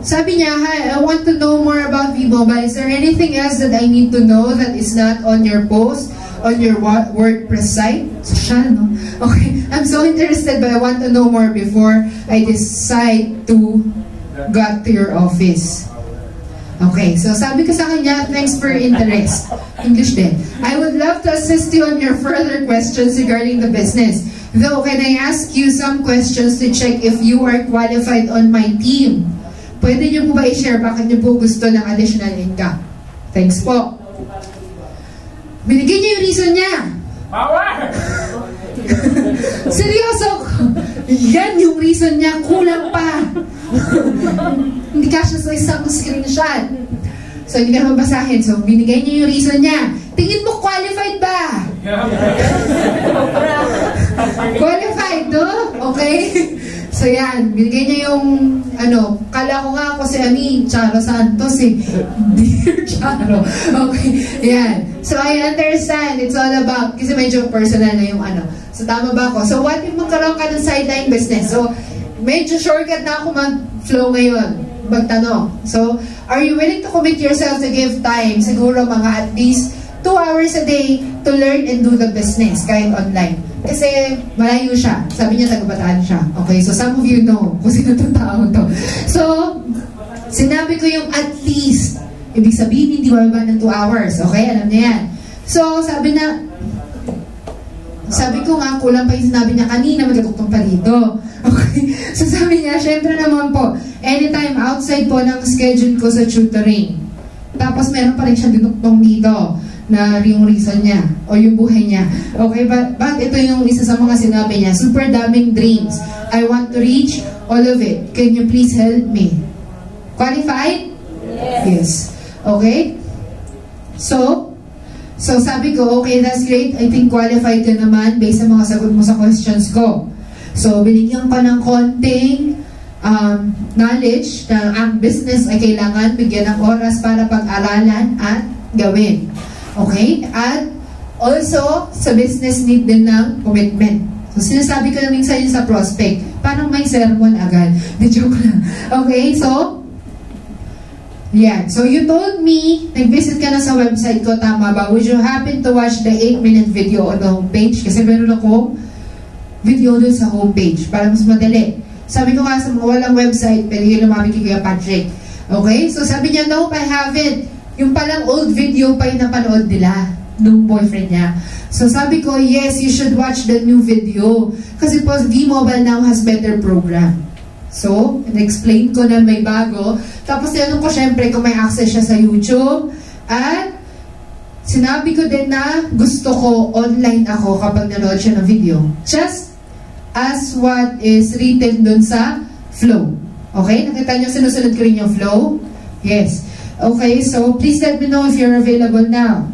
Sabi niya, hi, I want to know more about V-Mobile. Is there anything else that I need to know that is not on your post, on your WordPress site? So, siya, no? Okay. I'm so interested, but I want to know more before I decide to go to your office. Okay, so sabi ko sa kanya, thanks for your interest. English din. I would love to assist you on your further questions regarding the business. Though, can I ask you some questions to check if you are qualified on my team? Pwede niyo po ba i-share bakit niyo po gusto ng additional income? Thanks po. Binigyan niyo yung reason niya. Seryoso. Yan yung reason niya. Kulang pa. Hindi ka siya sa isang screenshot. So, hindi ka naman basahin. So, binigay niyo yung reason niya. Tingin mo, qualified ba? Qualified, no? Okay? So, yan. Binigay niya yung, kala ko nga ako si Charo Santos, eh. Dear Charo. Okay. Yan. So, I understand. It's all about, kasi medyo personal na yung So, tama ba ako? So, what if magkaroon ka ng sideline business? So, medyo shortcut na ako mag-flow ngayon. Magtanong. So, are you willing to commit yourself to give time? Siguro mga at least 2 hours a day to learn and do the business, kahit online. Kasi malayo siya. Sabi niya, taga-Bataan siya. Okay, so some of you know kung sino itong tao to. So, sinabi ko yung at least. Ibig sabihin, hindi mababa ng 2 hours. Okay, alam niya yan. So, sabi ko nga, kulang pa yung sinabi niya kanina, magkatuktong pa dito. Okay, so sabi niya, syempre naman po, anytime outside po ng schedule ko sa tutoring. Tapos meron pa rin siya dinuktong dito na yung reason niya o yung buhay niya. Okay, but ito yung isa sa mga sinabi niya, super daming dreams. I want to reach all of it. Can you please help me? Qualified? Yes. Okay? So sabi ko, okay, that's great. I think qualified ka naman based sa mga sagot mo sa questions ko. So, binigyan pa ng konting knowledge na ang business ay kailangan bigyan ng oras para pag-aralan at gawin. Okay? At also, sa business need din ng commitment. So, sinasabi ko na minsan yun sa prospect. Parang may sermon agad. Di joke lang. Okay? So, yeah. So, you told me, nag-visit ka na sa website ko, tama ba? Would you happen to watch the 8-minute video on the homepage? Kasi meron ako video doon sa homepage para mas madali. Sabi ko nga sa mga walang website, pwede yung lumamig kay Kuya Patrick. Okay? So, sabi niya, nope, I haven't. Yung palang old video pa yung napanood nila nung boyfriend niya. So, sabi ko, yes, you should watch the new video. Kasi po, V-Mobile now has better program. So, in-explain ko na may bago. Tapos, tinanong ko syempre kung may access siya sa YouTube. At, sinabi ko din na gusto ko online ako kapag nanood siya ng video. Just as what is written dun sa flow. Okay? Nakita niyo, sinusunod ko rin yung flow? Yes. Okay, so please let me know if you're available now.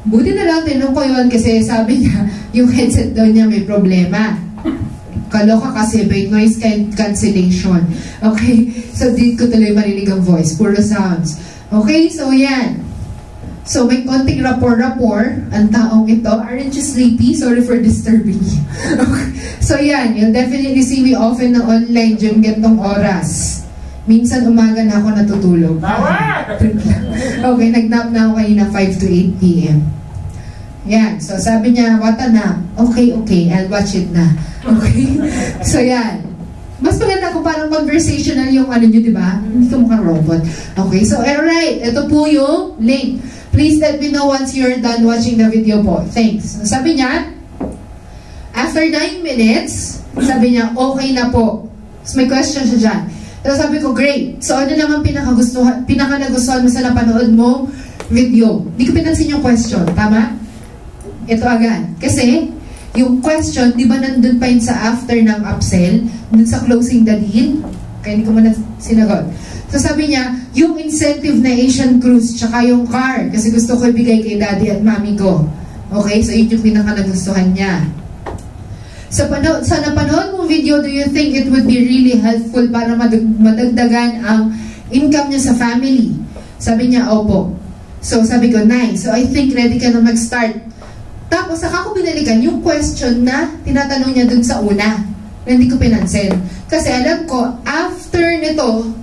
Buti na lang, tinanong ko yun kasi sabi niya, yung headset daw niya may problema. Kaloka kasi by noise cancellation. Okay? So, di ko tuloy marinig ang voice. Puro sounds. Okay? So, yan. So, may konting rapport ang taong ito. Aren't you sleepy? Sorry for disturbing you. Okay. So, yan. You'll definitely see me often na online during gantong oras. Minsan umaga na ako natutulog. Okay, nag-nap na ako kanina 5 to 8 p.m. Yan. So, sabi niya, what a nap. Okay, I'll watch it na. Okay? So, yan. Mas maganda kung parang conversational yung ano nyo, di ba? Hindi ka mukhang robot. Okay, so alright, ito po yung link. Please let me know once you're done watching the video po. Thanks. Sabi niya, after 9 minutes, sabi niya, okay na po. So may question siya dyan. So sabi ko, great. So ano naman pinaka-nagustuhan mo sa napanood mo video? Hindi ko pinansin yung question, tama? Ito agad. Kasi, yung question, di ba nandun pa yun sa after ng upsell, dun sa closing the deal? Kaya hindi ko muna sinagot. So sabi niya, yung incentive na Asian Cruise, tsaka yung car, kasi gusto ko ibigay kay daddy at mami ko. Okay? So yun yung pinaka-nagustuhan niya. Sa napanood mong video, do you think it would be really helpful para madagdagan ang income niya sa family? Sabi niya, opo. So sabi ko, nice. So I think ready ka na mag-start. Tapos saka ko binalikan yung question na tinatanong niya dun sa una na hindi ko pinansin. Kasi alam ko, after nito,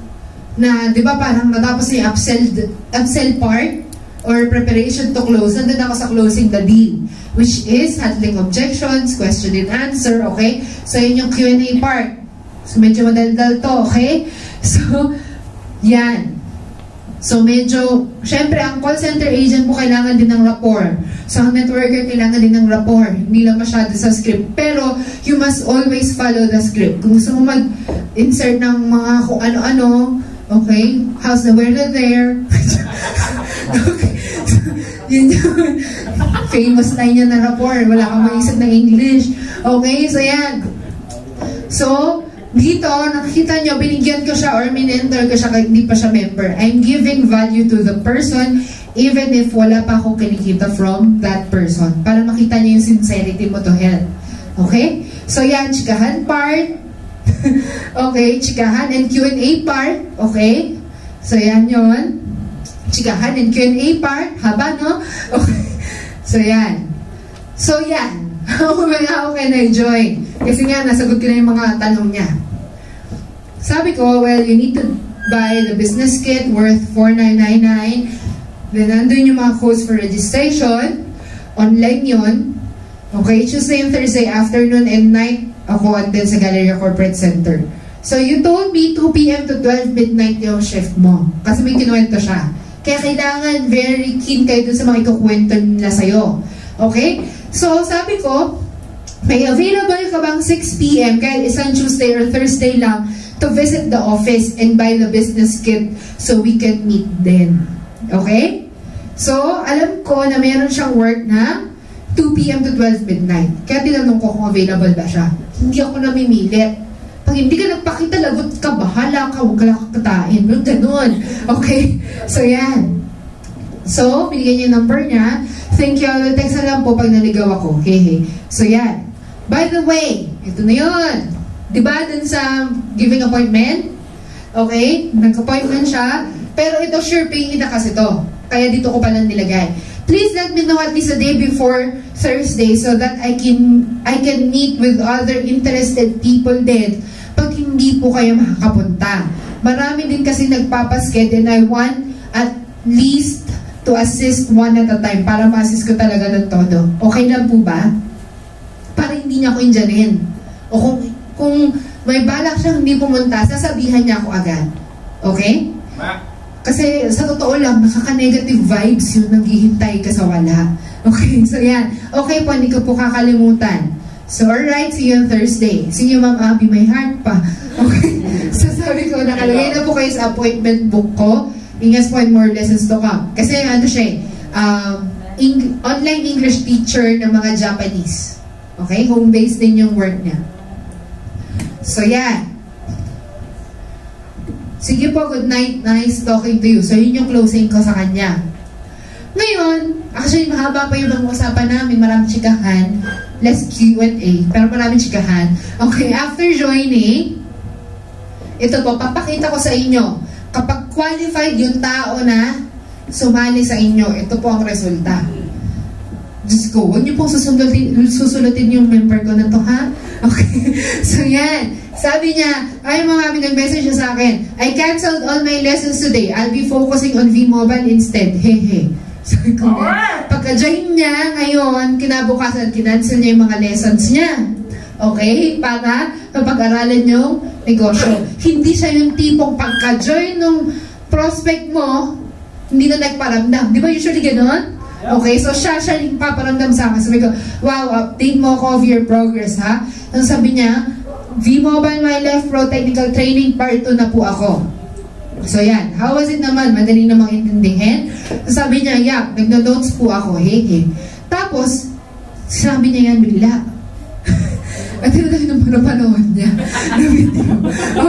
na di ba parang natapos yung upsell part or preparation to close, nandun ako sa closing the deal, which is handling objections, question and answer, okay? So yun yung Q&A part. So medyo madaldal to, okay? So, yan. So medyo, syempre ang call center agent mo kailangan din ng rapport. So ang networker kailangan din ng rapport. Hindi lang masyado sa script. Pero you must always follow the script. Kung gusto mo mag-insert ng mga kung ano-ano, okay, how's the weather there? Okay. So, yun yun. Famous line yan na rapport. Wala kang maisip na English. Okay, so yan. So, dito, nakikita nyo, binigyan ko siya or minenter ko siya kahit hindi pa siya member. I'm giving value to the person even if wala pa akong kinikita from that person. Para makita niyo yung sincerity mo to help. Okay? So yan, chikahan part. Okay, chikahan and Q&A part. Okay? So yan yun. Chikahan and Q&A part. Haba, no? Okay. So yan. So yan. How can I join? Kasi nga, nasagot ko na yung mga tanong niya. Sabi ko, well, you need to buy the business kit worth $4,999. Then, nandun yung mga codes for registration. Online yun. Okay, Tuesday and Thursday afternoon and night, ako until sa Galleria Corporate Center. So, you told me 2 p.m. to 12 midnight yung shift mo. Kasi may kinuwento siya. Kaya kailangan very keen kayo dun sa mga ikukwento nila sa'yo. Okay? So, sabi ko, may available ka bang 6 p.m. kahit isang Tuesday or Thursday lang to visit the office and buy the business kit so we can meet then. Okay? So, alam ko na meron siyang work na 2 p.m. to 12 midnight. Kaya tinanong ko kung available ba siya. Hindi ako namimilit. Pag hindi ka nagpakita, lagot ka, bahala ka, huwag ka lang kakatain. Ganun. Okay? So, yan. So, binigyan niya yung number niya. Thank you. I will text na lang po pag naligaw ako. Hehe. So, yan. By the way, ito na yun. Diba dun sa giving appointment? Okay? Nag-appointment siya. Pero ito, sure paying na kasi to. Kaya dito ko palang nilagay. Please let me know at least a day before Thursday so that I can meet with other interested people din pag hindi po kayo makakapunta. Marami din kasi nagpapasked and I want at least to assist one at a time para ma-assist ko talaga ng todo. Okay lang po ba? Para hindi niya ako indyanin. O kung may balak siyang hindi pumunta, sasabihan niya ako agad. Okay? Kasi sa totoo lang, nakaka-negative vibes yung naghihintay ka sa wala. Okay, so yan. Okay po, hindi ko po kakalimutan. So alright, see you on Thursday. See you, Ma'am Abby, may heart pa. Okay, so sabi ko, nakalagay na po kayo sa appointment book ko. Ingas po and more lessons to come. Kasi ano siya online English teacher ng mga Japanese. Okay, home-based din yung work niya. So yan. Sige po, good night. Nice talking to you. So, yun yung closing ko sa kanya. Ngayon, actually, mahaba pa yung usapan namin. Maraming chikahan. Less Q&A. Pero maraming chikahan. Okay, after joining, ito po, papakita ko sa inyo. Kapag qualified yung tao na sumali sa inyo, ito po ang resulta. Diyos ko, huwag niyo pong susulutin yung member ko na to, ha? Okay. So, yan. Sabi niya, ay mga nag-message siya sa akin, I canceled all my lessons today. I'll be focusing on V-Mobile instead. Hehe. Sabi ko na, pagka-join niya ngayon, kinabukasan, kinancel niya yung mga lessons niya. Okay? Para mapag-aralan yung negosyo. Hindi siya yung tipong pagka-join ng prospect mo, hindi na nagparamdam. Di ba usually gano'n? Okay, so siya yung paparamdam sa akin. Sabi ko, wow, update mo ako of your progress, ha? Ang sabi niya, V-Mobile My Life Pro Technical Training Part 2 na po ako. So yan, how was it naman? Madali namang intindihin. Sabi niya, yeah, nagno-notes po ako, hey. Tapos, sabi niya yan bigla. At yun lang yung panahon niya na video.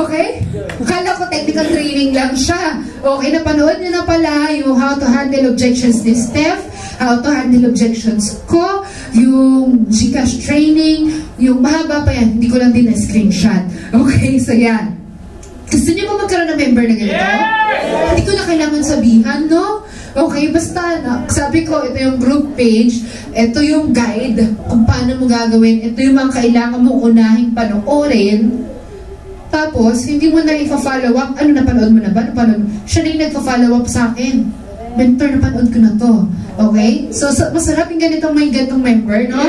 Okay? Akala ko technical training lang siya. Okay, napanood niya na pala yung how to handle objections ni Steph, how to handle objections ko, yung Gcash training, yung mahaba pa yan. Hindi ko lang din na-screenshot. Okay, so yan. Gusto niyo ba magkaroon ng member na ganito? Yes! Hindi ko na kailangan sabihan, no? Okay, basta, sabi ko, ito yung group page, ito yung guide kung paano mo gagawin, ito yung mga kailangan mong unahing panoorin. Tapos, hindi mo na ipa-follow up. Ano, napanood mo na ba? Siya na yung nagpa-follow up sa akin. Mentor, napanood ko na to. Okay? So, masarap yung ganitong may ganitong member, no?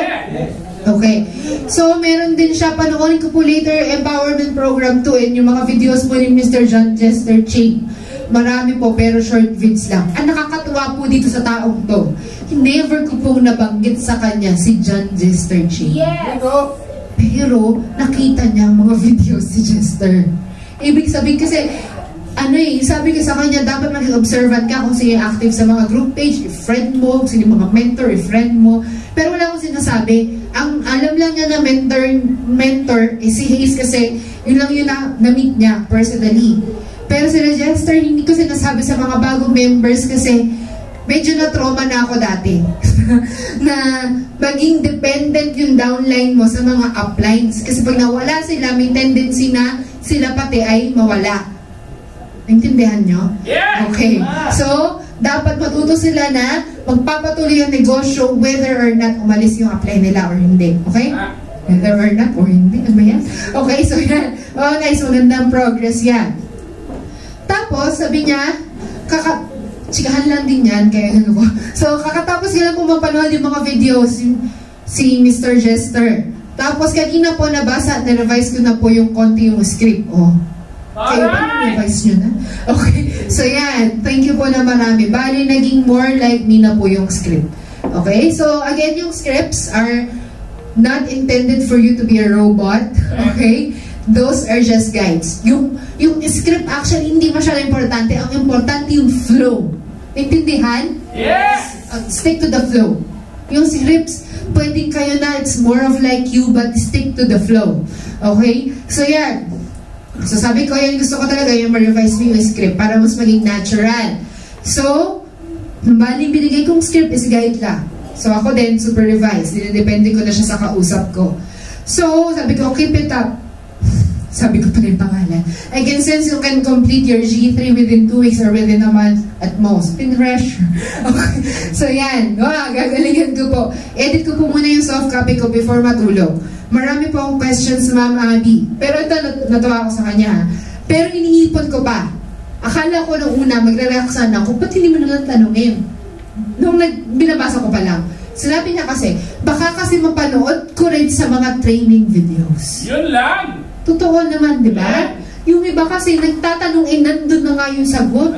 Okay. So, meron din siya, panoorin ko po later, Empowerment Program 2, and yung mga videos po ni Mr. John Jester Ching. Marami po, pero short vids lang. Ang nakakatuwa po dito sa taong to, never ko pong nabanggit sa kanya si John Jester Ching. Yes! Pero, nakita niya ang mga videos si Jester. Ibig sabihin kasi, sabi ko sa kanya, dapat maging observant ka kung sino active sa mga group page, i-friend mo, kung sino mga mentor, i-friend mo. Pero wala akong sinasabi. Ang alam lang niya na mentor si Hayes kasi yun lang yun na-meet niya personally. Pero si Jester, hindi ko sinasabi sa mga bagong members kasi medyo na-trauma na ako dati. Na maging dependent yung downline mo sa mga uplines. Kasi pag nawala sila, may tendency na sila pati ay mawala. Naintindihan nyo? Yeah! Okay. So, dapat matuto sila na magpapatuloy ang negosyo whether or not umalis yung apply nila or hindi. Okay? Whether or not or hindi. Ano ba yan? Okay, so yan. Oh, nice. Magandang progress yan. Tapos, sabi niya, chikahan lang din yan. Kaya ano ko. So, kakatapos nila po mapanood yung mga videos si Mr. Jester. Tapos, kanina po nabasa at na-revise ko na po yung konti yung script. Oh. Kayo ba na-revise nyo na? Okay. So, yan. Thank you po na marami. Bali, naging more like me na po yung script. Okay? So, again, yung scripts are not intended for you to be a robot. Okay? Those are just guides. Yung script actually hindi masyadong importante. Ang importante yung flow. Intindihan? Yes! Stick to the flow. Yung scripts, pwedeng kayo na, it's more of like you, but stick to the flow. Okay? So, yan. So, sabi ko, yan gusto ko talaga yung ma-revise mo yung script para mas maging natural. So, bali binigay kong script is guide lang. So, ako din, super revise. Depende ko na siya sa kausap ko. So, sabi ko, keep it up. Sabi ko pa rin pangalan. I can sense you can complete your G3 within 2 weeks or within a month at most. Pinressure. Okay. So, yan. Wow, gagalingan ko po. Edit ko po muna yung soft copy ko before matulog. Marami po akong questions, Ma'am Abby. Pero ito, natuwa ako sa kanya. Pero iniipon ko pa. Akala ko nung una, magre-react sana ako, ba't hindi mo nalang tanungin? Nung binabasa ko pa lang. Sinabi niya kasi, baka kasi mapanood ko rin sa mga training videos. Yun lang! Totoo naman, di ba? Yung iba kasi nagtatanong, nandun na nga yung sagot.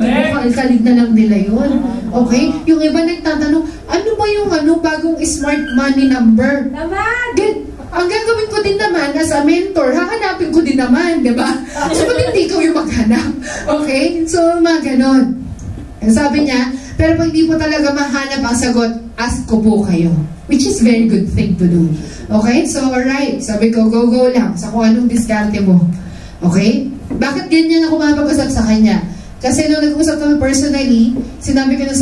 Kalig na lang nila yun. Okay? Yung iba nagtatanong, ano ba yung bagong smart money number? Naman! Ang gagawin ko din naman as a mentor, hahanapin ko din naman, di ba? So, ba't hindi ikaw yung maghanap? Okay? So, mga ganon. Sabi niya, pero pag hindi po talaga mahanap ang sagot, ask ko po kayo. Which is very good thing to do. Okay? So, alright. Sabi ko, go lang sa kung anong diskarte mo. Okay? Bakit ganyan ako mapag-usap sa kanya? Kasi nung nag-usap kami personally, sinabi ko na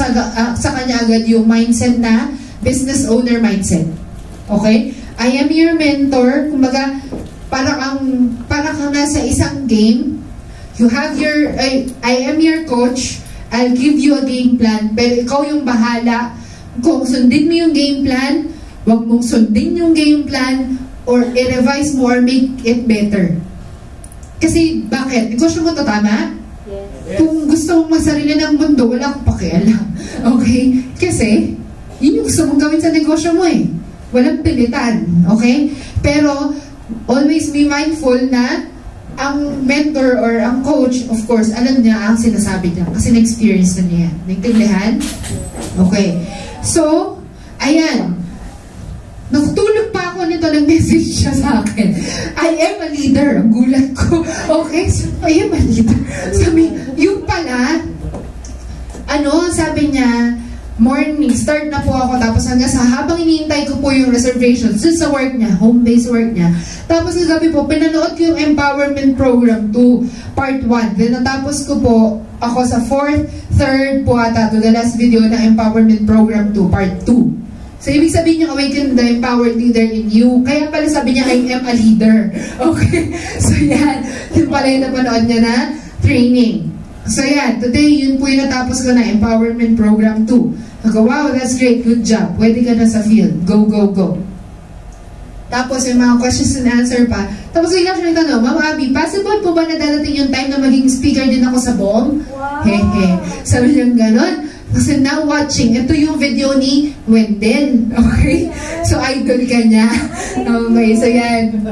sa kanya agad yung mindset na business owner mindset. Okay? I am your mentor. Kumbaga, parang kang nasa isang game. You have your, I am your coach. I'll give you a game plan. Pero ikaw yung bahala. Kung sundin mo yung game plan, wag mong sundin yung game plan, or i-revise mo or make it better. Kasi, bakit? Negosyo mo to, tama? Yes. Kung gusto mong masarili ng mundo, wala akong pakialam. Okay? Kasi, yun yung gusto mong gawin sa negosyo mo eh. Walang pilitan. Okay? Pero, always be mindful na ang mentor or ang coach, of course, alam niya ang sinasabi niya kasi na-experience na niya yan. Naintindihan? Okay. So, ayan. Natutulog pa ako nito, nag-message siya sa akin. I am a leader. Ang gulat ko. Okay? So, I am a leader. Sabi, yung pala, sabi niya, morning, start na po ako, tapos hanggang sa habang iniintay ko po yung reservations dun sa work niya, home-based work niya. Tapos sa gabi po, pinanood ko yung Empowerment Program 2, Part 1. Then natapos ko po ako sa 4th, 3rd po ata to the last video ng Empowerment Program 2, Part 2. So, ibig sabihin yung awaken the empowered leader in you. Kaya pala sabi niya, I am a leader. Okay? So, yan. Yung pala yung napanood niya na training. So, yan. Today, yun po yung natapos ko na Empowerment Program 2. Ako, wow, that's great. Good job. Pwede ka na sa field. Go, go, go. Tapos, yung mga questions and answer pa. Tapos, bigla siya nagtanong, Ma'am Abby, possible po ba na darating yung time na maging speaker din ako sa BOM? Wow! Hehe. Sabi niya gano'n. Kasi now watching, ito yung video ni Wendell. Okay? So, idol ka niya. Okay, so yan.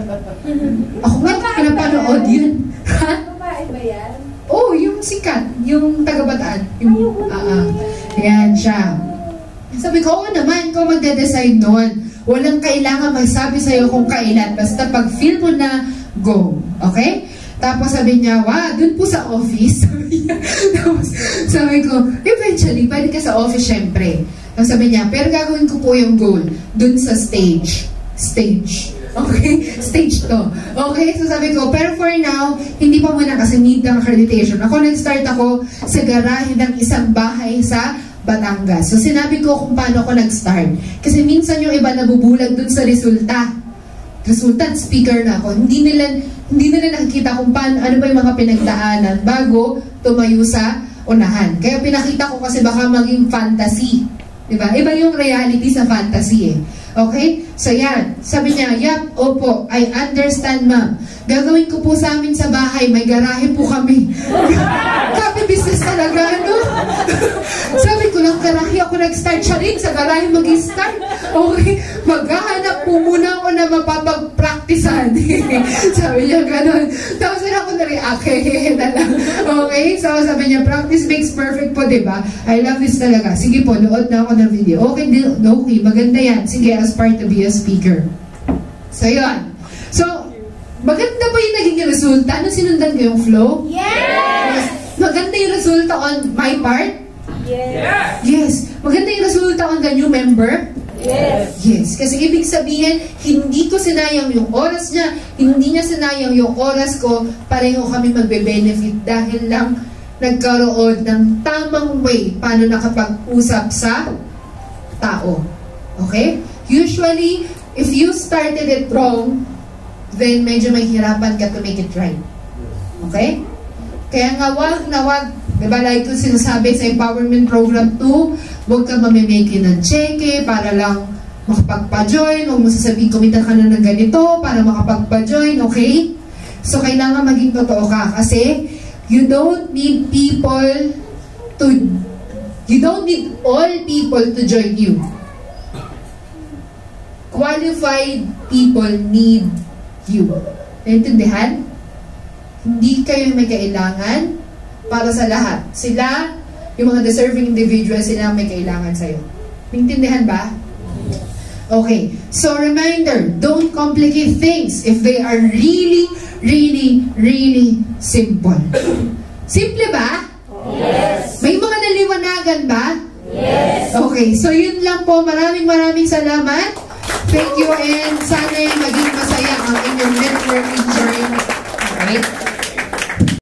Ako nga, pinapanood yun. Ha? Babae ba yan? Oh, yung sikat. Yung taga-Bataan. Ayan siya. Sabi ko, oo naman, ikaw magde-decide noon. Walang kailangan magsabi sa'yo kung kailan. Basta pag feel mo na, go. Okay? Tapos sabi niya, wow, dun po sa office. Tapos sabi ko, eventually, pwede ka sa office syempre. Tapos sabi niya, pero gagawin ko po yung goal dun sa stage. Stage. Okay? Stage to. Okay? So sabi ko, pero for now, hindi pa muna kasi need ng accreditation. Ako, nag-start ako sa garahe ng isang bahay sa Batangas. So sinabi ko kung paano ako nag-start. Kasi minsan yung iba nabubulag dun sa resulta. Resultant speaker na ako. Hindi nila nakikita kung paano, ano ba yung mga pinagdaanan bago tumayo sa unahan. Kaya pinakita ko kasi baka maging fantasy. Diba? Iba yung reality sa fantasy eh. Okay? So yan. Sabi niya, yap, opo, I understand ma'am. Gagawin ko po sa amin sa bahay, may garahe po kami. Copy business talaga, ano? Sabi ko lang, garahe ako nag-start siya rin, sa garahe mag-start. Okay? Maghahanap po muna ako na mapapag-practicean. Sabi niya, ganun. Tapos ako na-react, na lang. Okay? So sabi niya, practice makes perfect po, diba? I love this talaga. Sige po, nood na ako ng video. Okay, okay, maganda yan. Sige, aspire to be a speaker. So, yun. So, maganda ba yung naging resulta? Ano sinundan ko yung flow? Yes! Maganda yung resulta on my part? Yes! Yes. Maganda yung resulta on the new member? Yes! Yes. Kasi ibig sabihin, hindi ko sinayang yung oras niya, hindi niya sinayang yung oras ko, pareho kami magbe-benefit dahil lang nagkaroon ng tamang way paano nakapag-usap sa tao. Okay? Usually, if you started it wrong, then medyo may hirapan ka to make it right. Okay? Kaya nga wag na wag, diba like ko sinasabi sa Empowerment Program 2, wag ka mamimake ng cheque para lang makapagpa-join, huwag mo sasabihin kumita ka na ng ganito para makapagpa-join, okay? So, kailangan maging totoo ka kasi you don't need all people to join you. Qualified people need you. Naintindihan? Hindi kayo may kailangan para sa lahat. Sila, yung mga deserving individuals, sila may kailangan sa'yo. Naintindihan ba? Okay. So, reminder, don't complicate things if they are really, really, really simple. Simple ba? Yes! May mga naliwanagan ba? Yes! Okay. So, yun lang po. Maraming salamat. Thank you and sana maging masaya ang inyong networking journey. Alright?